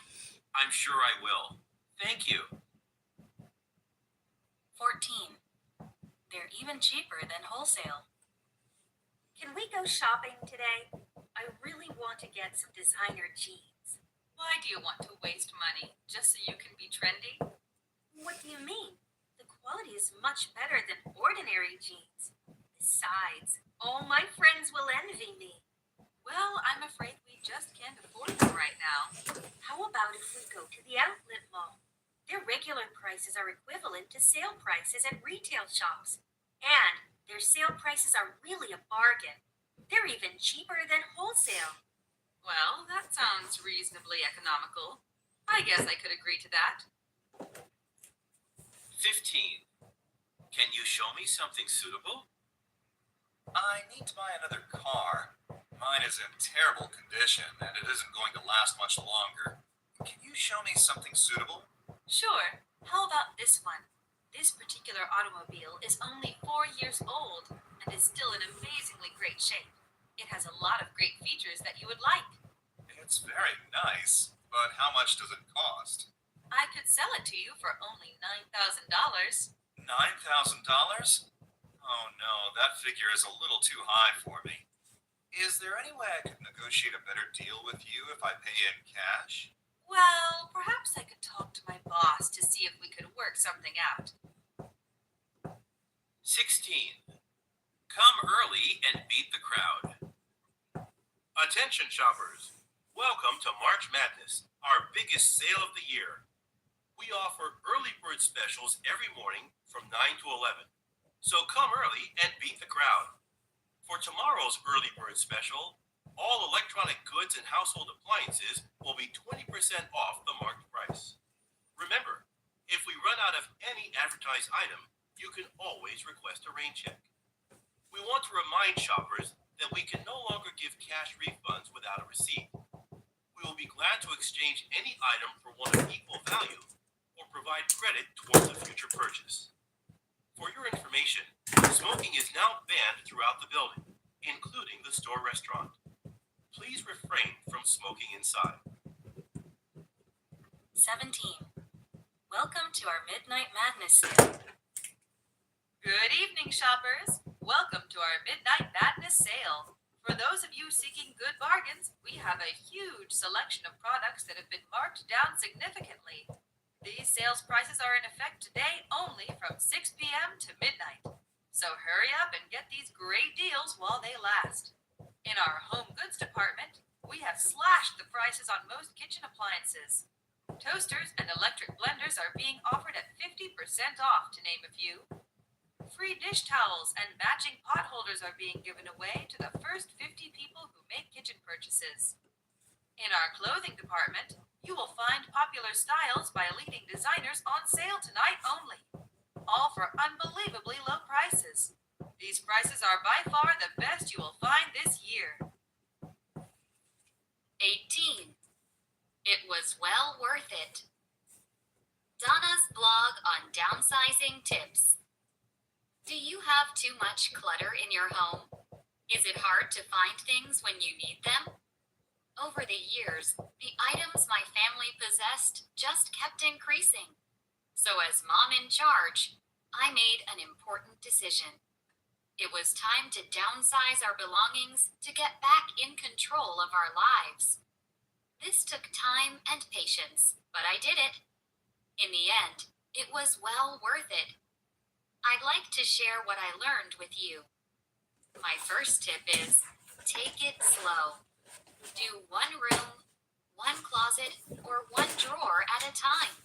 I'm sure I will. Thank you. 14. They're even cheaper than wholesale. Can we go shopping today? I really want to get some designer jeans. Why do you want to waste money just so you can be trendy? What do you mean? The quality is much better than ordinary jeans. Besides, all my friends will envy me. Well, I'm afraid we just can't afford them right now. How about if we go to the outlet mall? Their regular prices are equivalent to sale prices at retail shops. And their sale prices are really a bargain. They're even cheaper than wholesale. Well, that sounds reasonably economical. I guess I could agree to that. 15. Can you show me something suitable? I need to buy another car. Mine is in terrible condition, and it isn't going to last much longer. Can you show me something suitable? Sure. How about this one? This particular automobile is only 4 years old and is still in amazingly great shape. It has a lot of great features that you would like. It's very nice, but how much does it cost? I could sell it to you for only $9,000. $9,000? Oh no, that figure is a little too high for me. Is there any way I could negotiate a better deal with you if I pay in cash? Well, perhaps I could talk to my boss to see if we could work something out. 16. Come early and beat the crowd. Attention shoppers, welcome to March Madness, our biggest sale of the year. We offer early bird specials every morning from 9 to 11. So come early and beat the crowd. For tomorrow's early bird special, all electronic goods and household appliances will be 20% off the marked price. Remember, if we run out of any advertised item, you can always request a rain check. We want to remind shoppers that we can no longer give cash refunds without a receipt. We will be glad to exchange any item for one of equal value or provide credit towards a future purchase. For your information, smoking is now banned throughout the building, including the store restaurant. Please refrain from smoking inside. 17. Welcome to our Midnight Madness sale. Good evening, shoppers. Welcome to our Midnight Madness sale. For those of you seeking good bargains, we have a huge selection of products that have been marked down significantly. These sales prices are in effect today only from 6 p.m. to midnight. So hurry up and get these great deals while they last. In our home goods department, we have slashed the prices on most kitchen appliances. Toasters and electric blenders are being offered at 50% off, to name a few. Free dish towels and matching pot holders are being given away to the first 50 people who make kitchen purchases. In our clothing department, you will find popular styles by leading designers on sale tonight only, all for unbelievably low prices. These prices are by far the best you will find this year. 18. It was well worth it. Donna's blog on downsizing tips. Do you have too much clutter in your home? Is it hard to find things when you need them? Over the years, the items my family possessed just kept increasing. So as mom in charge, I made an important decision. It was time to downsize our belongings to get back in control of our lives. This took time and patience, but I did it. In the end, it was well worth it. I'd like to share what I learned with you. My first tip is, take it slow. Do one room, one closet, or one drawer at a time.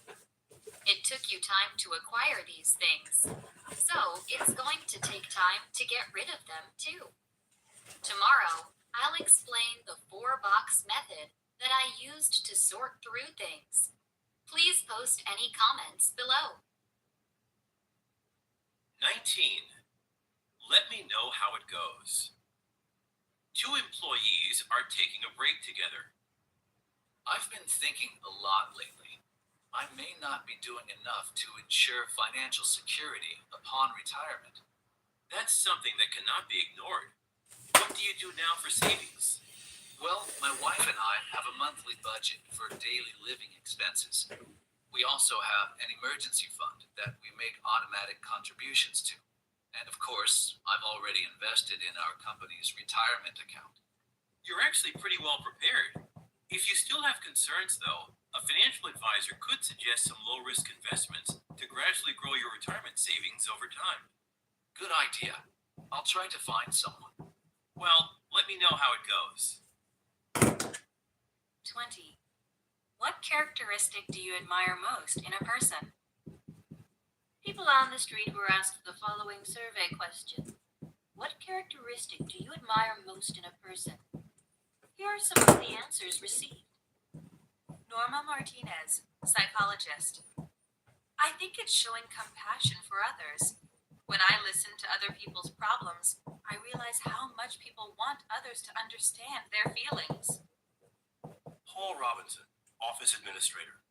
It took you time to acquire these things, so it's going to take time to get rid of them too. Tomorrow, I'll explain the 4-box method that I used to sort through things. Please post any comments below. 19. Let me know how it goes. 2 employees are taking a break together. I've been thinking a lot lately. I may not be doing enough to ensure financial security upon retirement. That's something that cannot be ignored. What do you do now for savings? Well, my wife and I have a monthly budget for daily living expenses. We also have an emergency fund that we make automatic contributions to. And of course, I've already invested in our company's retirement account. You're actually pretty well prepared. If you still have concerns, though, a financial advisor could suggest some low-risk investments to gradually grow your retirement savings over time. Good idea. I'll try to find someone. Well, let me know how it goes. 20. What characteristic do you admire most in a person? People on the street were asked the following survey question. What characteristic do you admire most in a person? Here are some of the answers received. Norma Martinez, psychologist. I think it's showing compassion for others. When I listen to other people's problems, I realize how much people want others to understand their feelings. Paul Robinson, office administrator.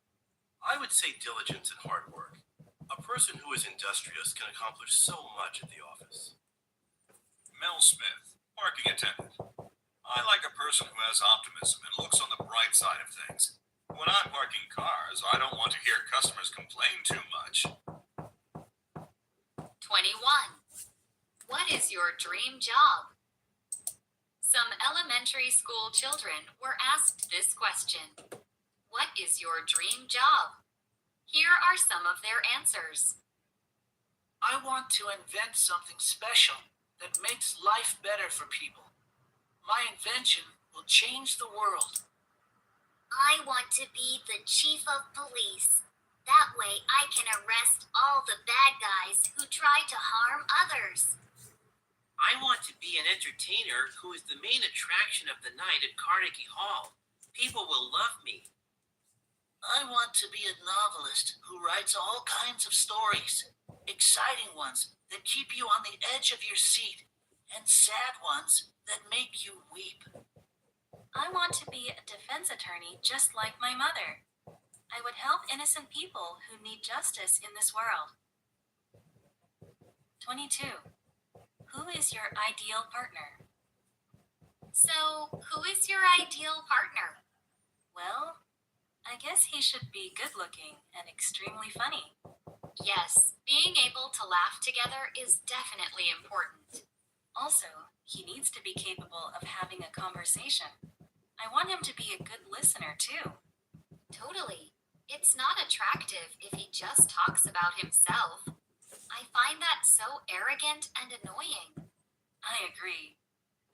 I would say diligence and hard work. A person who is industrious can accomplish so much at the office. Mel Smith, parking attendant. I like a person who has optimism and looks on the bright side of things. When I'm parking cars, I don't want to hear customers complain too much. 21. What is your dream job? Some elementary school children were asked this question. What is your dream job? Here are some of their answers. I want to invent something special that makes life better for people. My invention will change the world. I want to be the chief of police. That way I can arrest all the bad guys who try to harm others. I want to be an entertainer who is the main attraction of the night at Carnegie Hall. People will love me. I want to be a novelist who writes all kinds of stories. Exciting ones that keep you on the edge of your seat, and sad ones that make you weep. I want to be a defense attorney just like my mother. I would help innocent people who need justice in this world. 22. Who is your ideal partner? So, who is your ideal partner? Well, I guess he should be good looking and extremely funny. Yes, being able to laugh together is definitely important. Also, he needs to be capable of having a conversation. I want him to be a good listener too. Totally. It's not attractive if he just talks about himself. I find that so arrogant and annoying. I agree.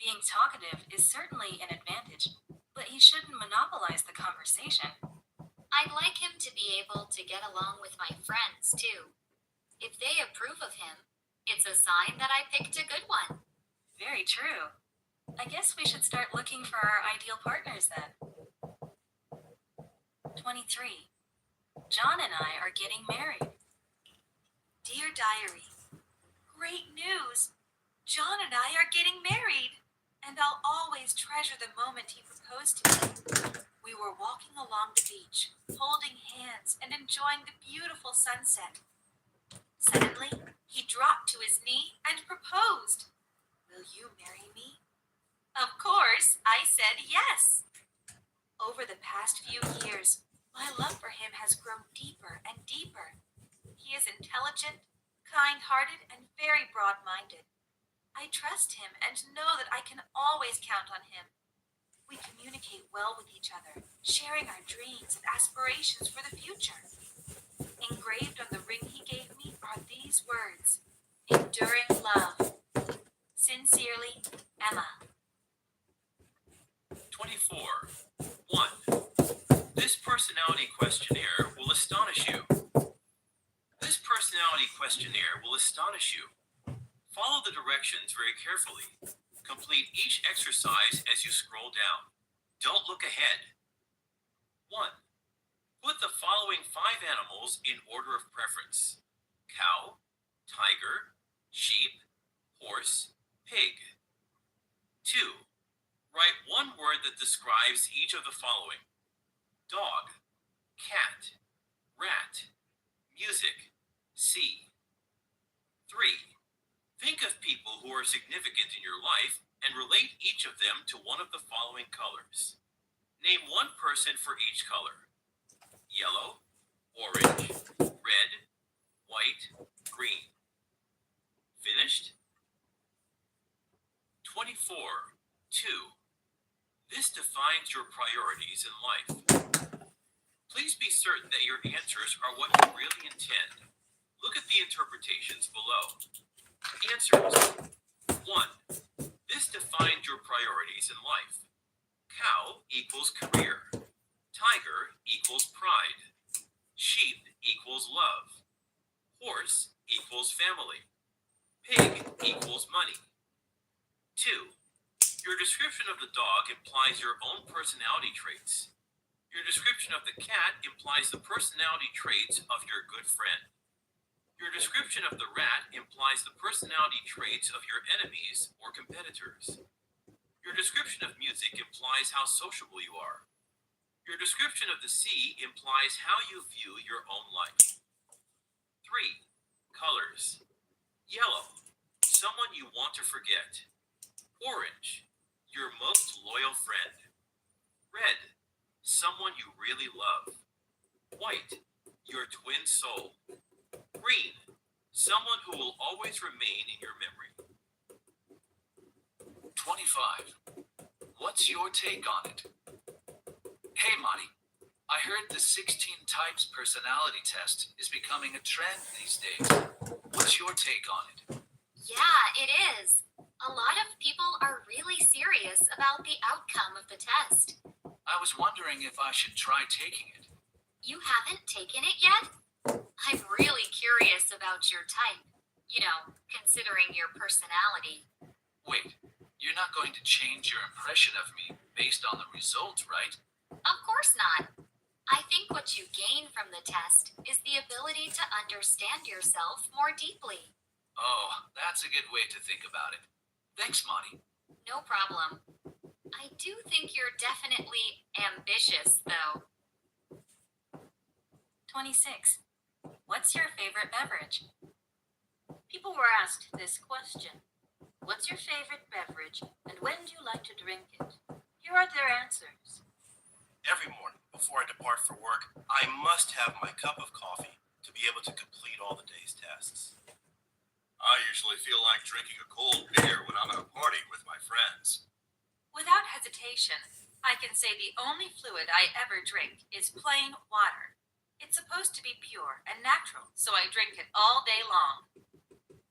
Being talkative is certainly an advantage, but he shouldn't monopolize the conversation. I'd like him to be able to get along with my friends, too. If they approve of him, it's a sign that I picked a good one. Very true. I guess we should start looking for our ideal partners then. 23. John and I are getting married. Dear Diary, great news! John and I are getting married, and I'll always treasure the moment he proposed to me. We were walking along the beach, holding hands and enjoying the beautiful sunset. Suddenly, he dropped to his knee and proposed. Will you marry me? Of course, I said yes. Over the past few years, my love for him has grown deeper and deeper. He is intelligent, kind-hearted, and very broad-minded. I trust him and know that I can always count on him. We communicate well with each other, sharing our dreams and aspirations for the future. Engraved on the ring he gave me are these words: enduring love. Sincerely, Emma. 24. 1. This personality questionnaire will astonish you. This personality questionnaire will astonish you. Follow the directions very carefully. Complete each exercise as you scroll down. Don't look ahead. 1. Put the following 5 animals in order of preference: cow, tiger, sheep, horse, pig. 2. Write one word that describes each of the following: dog, cat, rat, music, sea. 3. Think of people who are significant in your life and relate each of them to one of the following colors. Name one person for each color: yellow, orange, red, white, green. Finished? 24. 2. This defines your priorities in life. Please be certain that your answers are what you really intend. Look at the interpretations below. Answers. 1. This defined your priorities in life. Cow equals career. Tiger equals pride. Sheep equals love. Horse equals family. Pig equals money. 2. Your description of the dog implies your own personality traits. Your description of the cat implies the personality traits of your good friend. Your description of the rat implies the personality traits of your enemies or competitors. Your description of music implies how sociable you are. Your description of the sea implies how you view your own life. 3. Colors. Yellow, someone you want to forget. Orange, your most loyal friend. Red, someone you really love. White, your twin soul. Green, someone who will always remain in your memory. 25. What's your take on it? Hey, Monty. I I heard the 16 types personality test is becoming a trend these days. What's your take on it? Yeah, it is. A lot of people are really serious about the outcome of the test. I was wondering if I should try taking it. You haven't taken it yet? I'm really curious about your type. You know, considering your personality. Wait, you're not going to change your impression of me based on the result, right? Of course not. I think what you gain from the test is the ability to understand yourself more deeply. Oh, that's a good way to think about it. Thanks, Monty. No problem. I do think you're definitely ambitious, though. 26. What's your favorite beverage? People were asked this question. What's your favorite beverage and when do you like to drink it? Here are their answers. Every morning, before I depart for work, I must have my cup of coffee to be able to complete all the day's tests. I usually feel like drinking a cold beer when I'm at a party with my friends. Without hesitation, I can say the only fluid I ever drink is plain water. It's supposed to be pure and natural, so I drink it all day long.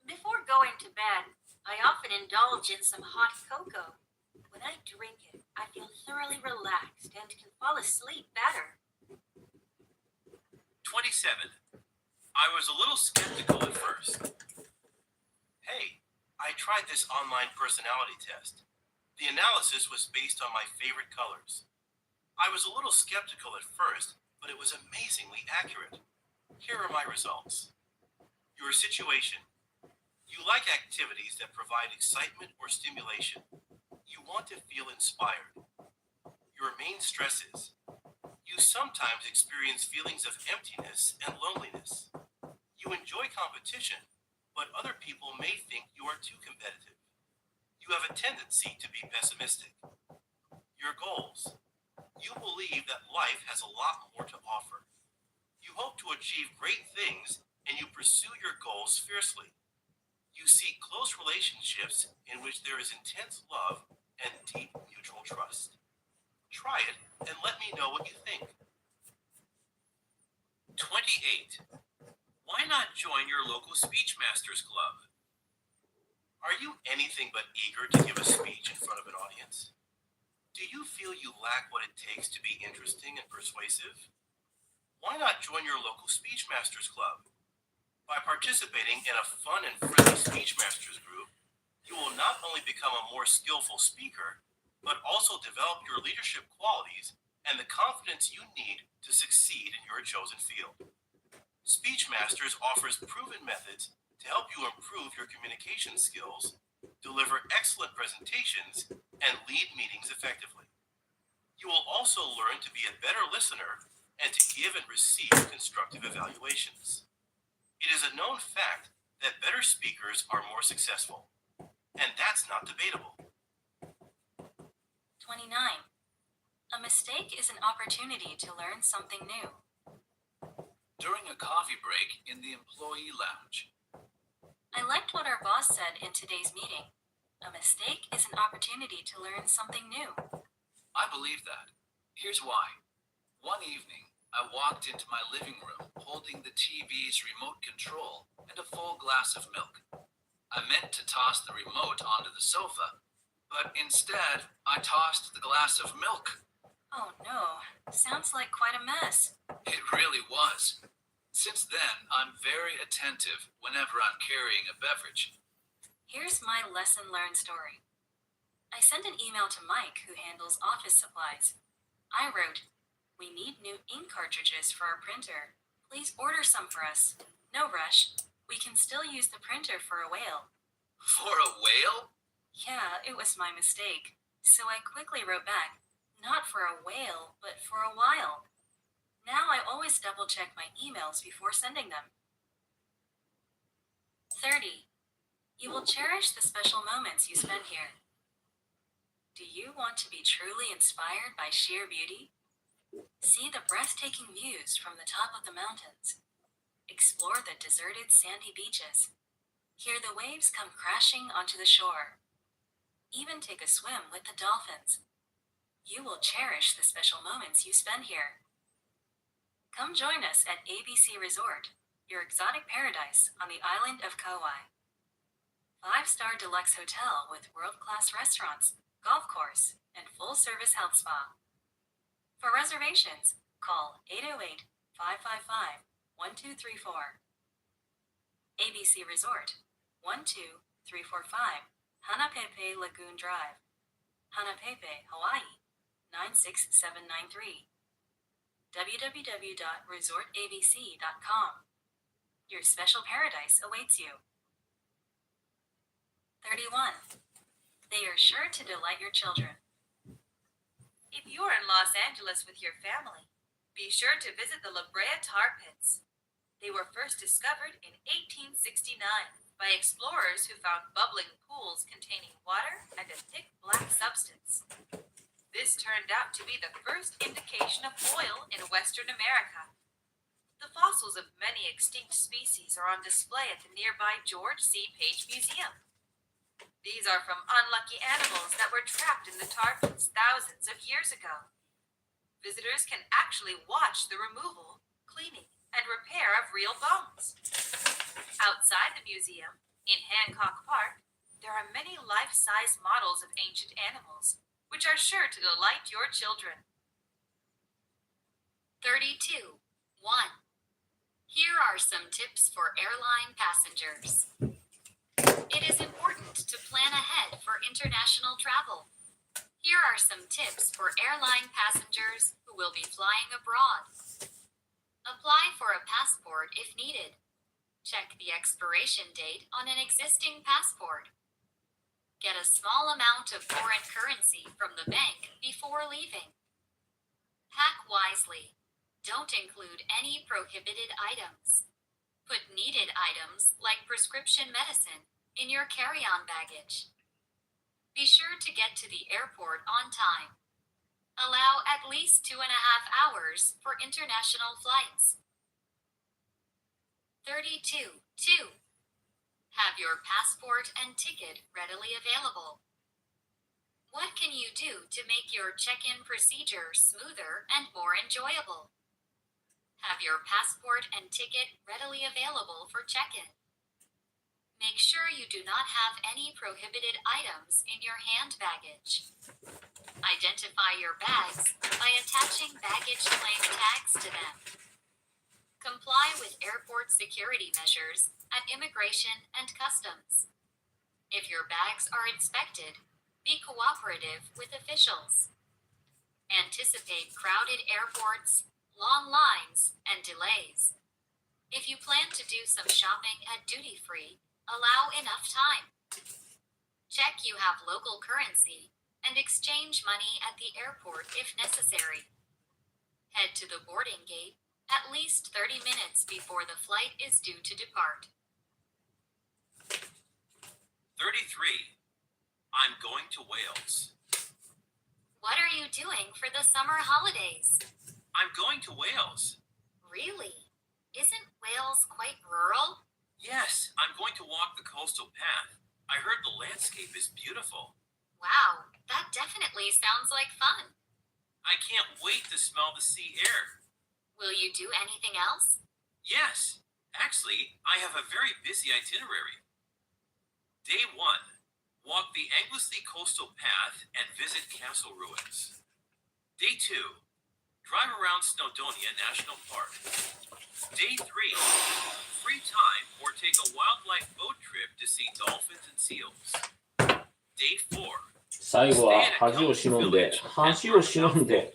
Before going to bed, I often indulge in some hot cocoa. When I drink it, I feel thoroughly relaxed and can fall asleep better. 27. I was a little skeptical at first. Hey, I tried this online personality test. The analysis was based on my favorite colors. I was a little skeptical at first, but it was amazingly accurate. Here are my results. Your situation. You like activities that provide excitement or stimulation. You want to feel inspired. Your main stresses. You sometimes experience feelings of emptiness and loneliness. You enjoy competition, but other people may think you are too competitive. You have a tendency to be pessimistic. Your goals. You believe that life has a lot more to offer. You hope to achieve great things and you pursue your goals fiercely. You seek close relationships in which there is intense love and deep mutual trust. Try it and let me know what you think. 28. Why not join your local Speech Masters Club? Are you anything but eager to give a speech in front of an audience? Do you feel you lack what it takes to be interesting and persuasive? Why not join your local Speech Masters Club? By participating in a fun and friendly Speech Masters group, you will not only become a more skillful speaker, but also develop your leadership qualities and the confidence you need to succeed in your chosen field. Speech Masters offers proven methods to help you improve your communication skills, deliver excellent presentations, and lead meetings effectively. You will also learn to be a better listener and to give and receive constructive evaluations. It is a known fact that better speakers are more successful, and that's not debatable. 29. A mistake is an opportunity to learn something new. During a coffee break in the employee lounge. I liked what our boss said in today's meeting. A mistake is an opportunity to learn something new. I believe that. Here's why. One evening, I walked into my living room holding the TV's remote control and a full glass of milk. I meant to toss the remote onto the sofa, but instead, I tossed the glass of milk. Oh no, sounds like quite a mess. It really was. Since then, I'm very attentive whenever I'm carrying a beverage. Here's my lesson learned story. I sent an email to Mike, who handles office supplies. I wrote, "We need new ink cartridges for our printer. Please order some for us. No rush. We can still use the printer for a whale." For a whale? Yeah, it was my mistake. So I quickly wrote back, "Not for a whale, but for a while." Now I always double check my emails before sending them. 30. You will cherish the special moments you spend here. Do you want to be truly inspired by sheer beauty? See the breathtaking views from the top of the mountains. Explore the deserted sandy beaches. Hear the waves come crashing onto the shore. Even take a swim with the dolphins. You will cherish the special moments you spend here. Come join us at ABC Resort, your exotic paradise on the island of Kauai. 5-star deluxe hotel with world-class restaurants, golf course, and full-service health spa. For reservations, call 808-555-1234. ABC Resort, 12345 Hanapepe Lagoon Drive, Hanapepe, Hawaii, 96793. www.resortabc.com. Your special paradise awaits you. 31. They are sure to delight your children. If you're in Los Angeles with your family, be sure to visit the La Brea Tar Pits. They were first discovered in 1869 by explorers who found bubbling pools containing water and a thick black substance. This turned out to be the first indication of oil in Western America. The fossils of many extinct species are on display at the nearby George C. Page Museum. These are from unlucky animals that were trapped in the tar pits thousands of years ago. Visitors can actually watch the removal, cleaning, and repair of real bones. Outside the museum, in Hancock Park, there are many life-size models of ancient animals, which are sure to delight your children. 32. 1. Here are some tips for airline passengers. It is important to plan ahead for international travel. Here are some tips for airline passengers who will be flying abroad. Apply for a passport if needed. Check the expiration date on an existing passport. Get a small amount of foreign currency from the bank before leaving. Pack wisely. Don't include any prohibited items. Put needed items like prescription medicine in your carry-on baggage. Be sure to get to the airport on time. Allow at least 2.5 hours for international flights. 32. 2. Have your passport and ticket readily available. What can you do to make your check-in procedure smoother and more enjoyable? Have your passport and ticket readily available for check-in. Make sure you do not have any prohibited items in your hand baggage. Identify your bags by attaching baggage claim tags to them. Comply with airport security measures at immigration and customs. If your bags are inspected, be cooperative with officials. Anticipate crowded airports, long lines, and delays. If you plan to do some shopping at duty-free, allow enough time. Check you have local currency and exchange money at the airport if necessary. Head to the boarding gate at least 30 minutes before the flight is due to depart. 33. I'm going to Wales. What are you doing for the summer holidays? I'm going to Wales. Really? Isn't Wales quite rural? Yes, I'm going to walk the coastal path. I heard the landscape is beautiful. Wow, that definitely sounds like fun. I can't wait to smell the sea air. Will you do anything else? Yes, actually, I have a very busy itinerary. Day 1, walk the Anglesey coastal path and visit castle ruins. Day 2, drive around Snowdonia National Park. Day 3, free time or take a wildlife boat trip to see dolphins and seals. Day 4, 最後は恥を忍んで、恥を忍んで、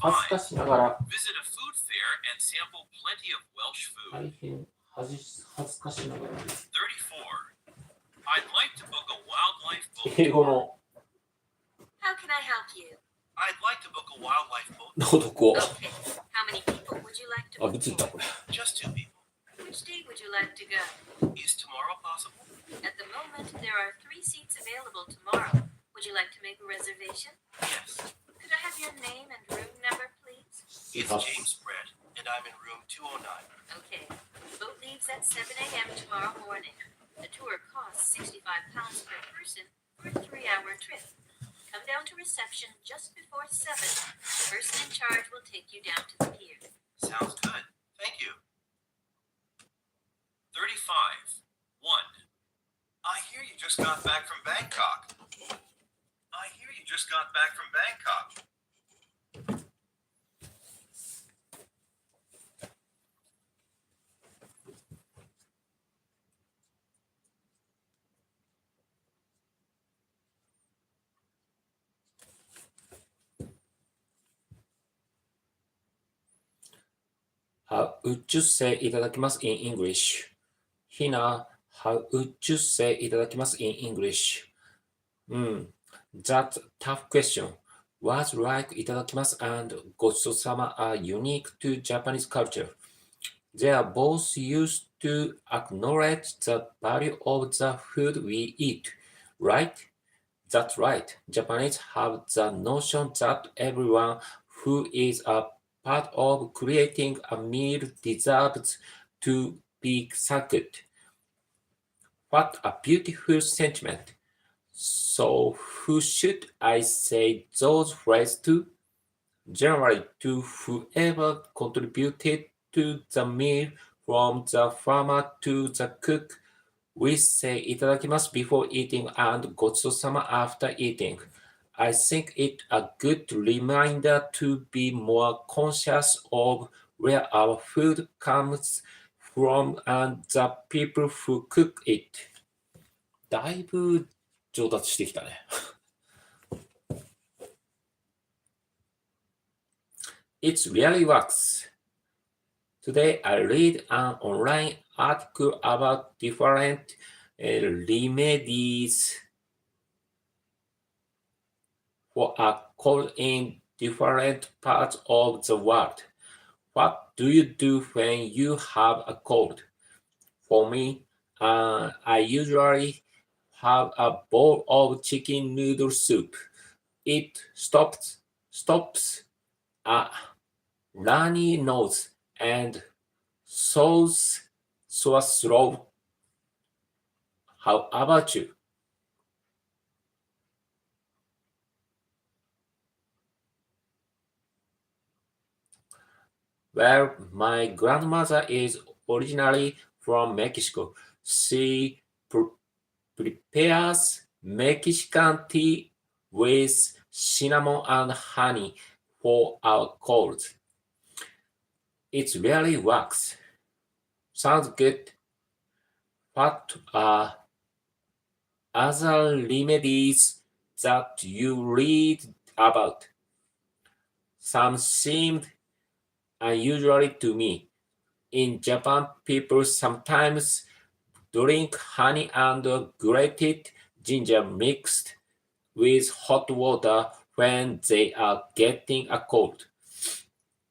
恥ずかしながら、 visit a food fair and sample plenty of Welsh 大 food. 変恥ずかしながら、 34, I'd like to book a wildlife boat 英語 tour. の How can I help you? I'd like to book a wildlife boat. 男。 Okay. How many people would you like to あ、 book 映った for? これ。 Just 2 people. Which day would you like to go? Is tomorrow possible? At the moment, there are 3 seats available tomorrow. Would you like to make a reservation? Yes. Could I have your name and room number, please? It's James Brett, and I'm in room 209. Okay. The boat leaves at 7 a.m. tomorrow morning. The tour costs £65 per person for a 3-hour trip. Come down to reception just before 7. The person in charge will take you down to the pier. Sounds good. Thank you. 35. 1. I hear you just got back from Bangkok. I hear you just got back from Bangkok. How would you say いただきます in English? Hina, how would you say いただきます in English? That's a tough question. Words like いただきます and ごちそうさま are unique to Japanese culture. They are both used to acknowledge the value of the food we eat, right? That's right. Japanese have the notion that everyone who is a part of creating a meal deserves to be thanked. What a beautiful sentiment. So who should I say those phrases to? Generally to whoever contributed to the meal, from the farmer to the cook. We say いただきます before eating and ごちそうさま after eating. I think it a good reminder to be more conscious of where our food comes from and the people who cook it. だいぶ上達してきたね。It really works. Today I read an online article about different remedies for a cold in different parts of the world. What do you do when you have a cold? For me, I usually have a bowl of chicken noodle soup. It stops a runny nose and soothes sore throat. How about you? Well, my grandmother is originally from Mexico. She prepares Mexican tea with cinnamon and honey for our colds. It really works. Sounds good. What are other remedies that you read about? Some seemed unusual to me. In Japan, people sometimes drink honey and grated ginger mixed with hot water when they are getting a cold.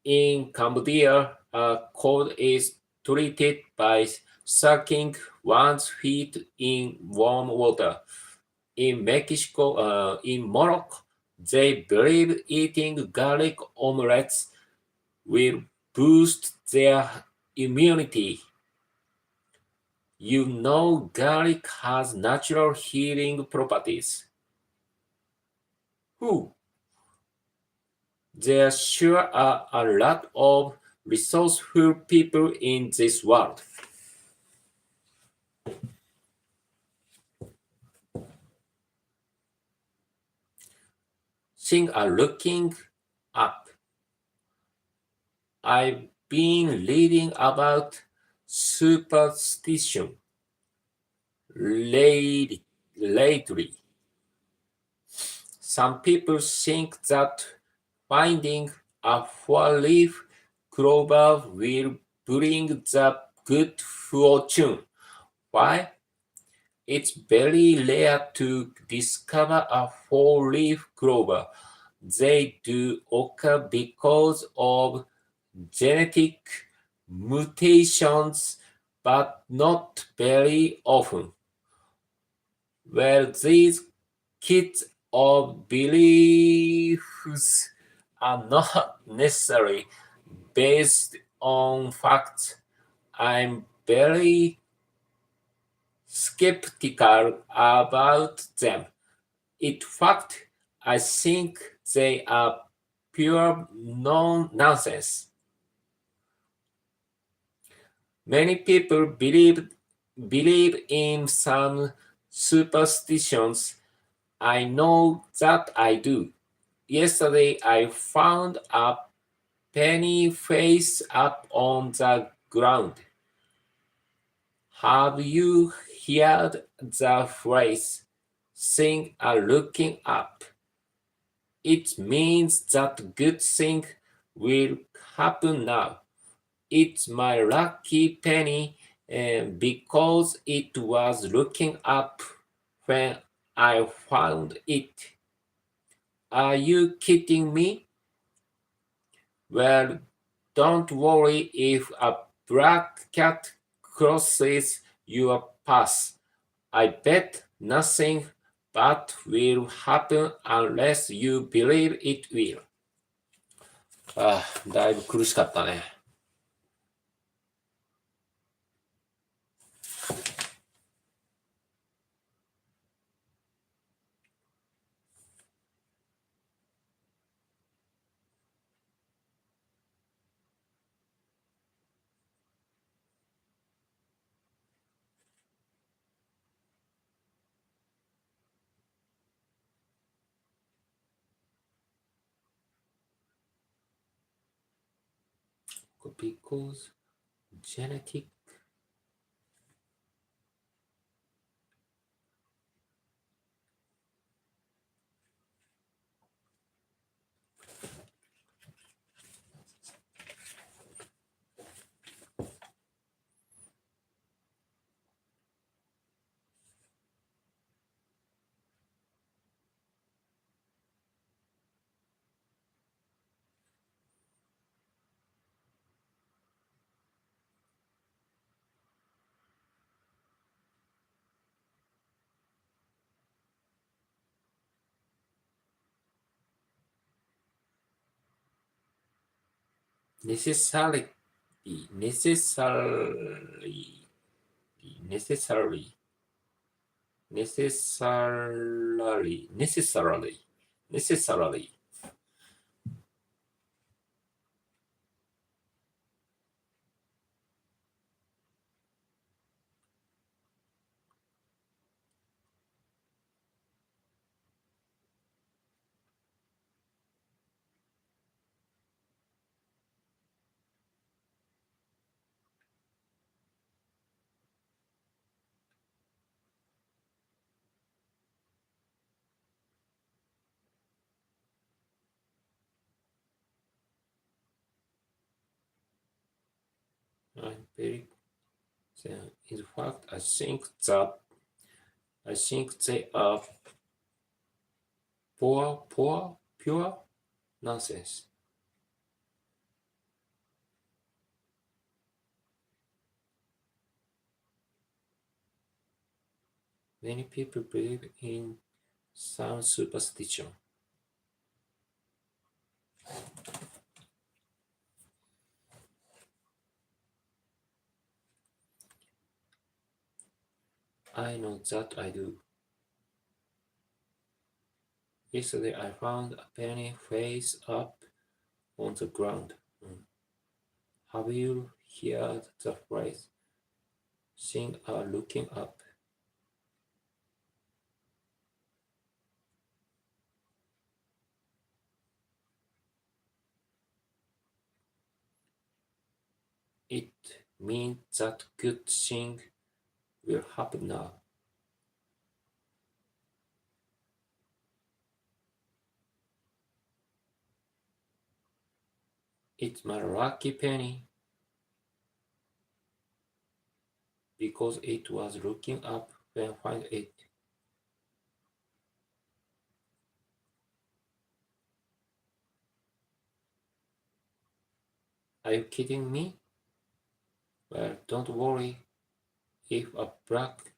In Cambodia, a cold is treated by soaking one's feet in warm water. In Morocco, they believe eating garlic omelets will boost their immunity. You know garlic has natural healing properties. There sure are a lot of resourceful people in this world. Things are looking up. I've been reading about superstition lately. Some people think that finding a four-leaf clover will bring the good fortune. Why? It's very rare to discover a four-leaf clover. They do occur because of genetic mutations, but not very often. Well, these kits of beliefs are not necessarily based on facts. I'm very skeptical about them. In fact, I think they are pure nonsense. Many people believe in some superstitions. I know that I do. Yesterday, I found a penny face up on the ground. Have you heard the phrase, "things are looking up"? It means that good thing will happen now. It's my lucky penny because it was looking up when I found it. Are you kidding me? Well, don't worry if a black cat crosses your path. I bet nothing bad will happen unless you believe it will. だいぶ苦しかったね。Because genetic necessarily I'm very in fact I think they are pure nonsense. Many people believe in some superstition. I know that I do. Yesterday I found a penny face up on the ground. Have you heard the phrase, "things are looking up"? It means that good thing will happen now. It's my lucky penny because it was looking up when I found it. Are you kidding me? Well, don't worry if a black.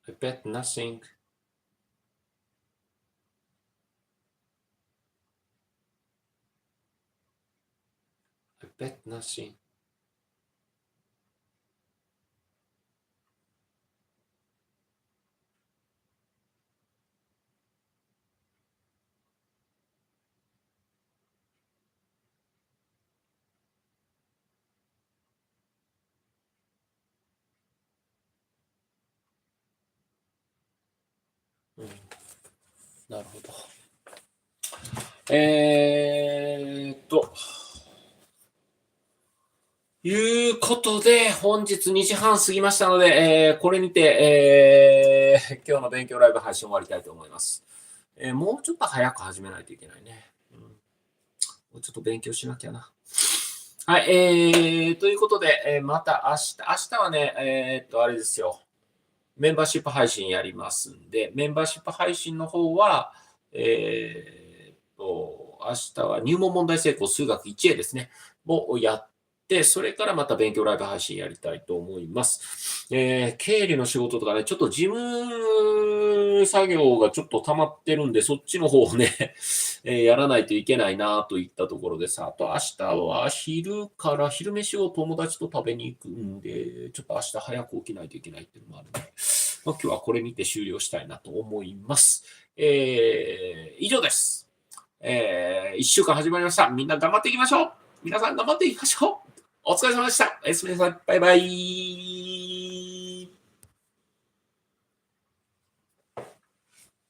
I bet nothing. I bet nothing. なるほど。いうことで、本日2時半過ぎましたので、これにて、今日の勉強ライブ配信終わりたいと思います。もうちょっと早く始めないといけないね。もうちょっと勉強しなきゃな。はい、ということで、また明日はね、あれですよ。メンバーシップ配信やりますんで、メンバーシップ配信の方は、明日は入門問題成功数学 1A ですね、をやって、それからまた勉強ライブ配信やりたいと思います。経理の仕事とかね、ちょっと事務作業がちょっと溜まってるんで、そっちの方をね、やらないといけないなといったところでさ、あと明日は昼飯を友達と食べに行くんで、ちょっと明日早く起きないといけないっていうのもあるので、今日はこれにて終了したいなと思います。以上です。1週間始まりました。みんな頑張っていきましょう。皆さん頑張っていきましょう。お疲れ様でした。おやすみなさい。バイバイ。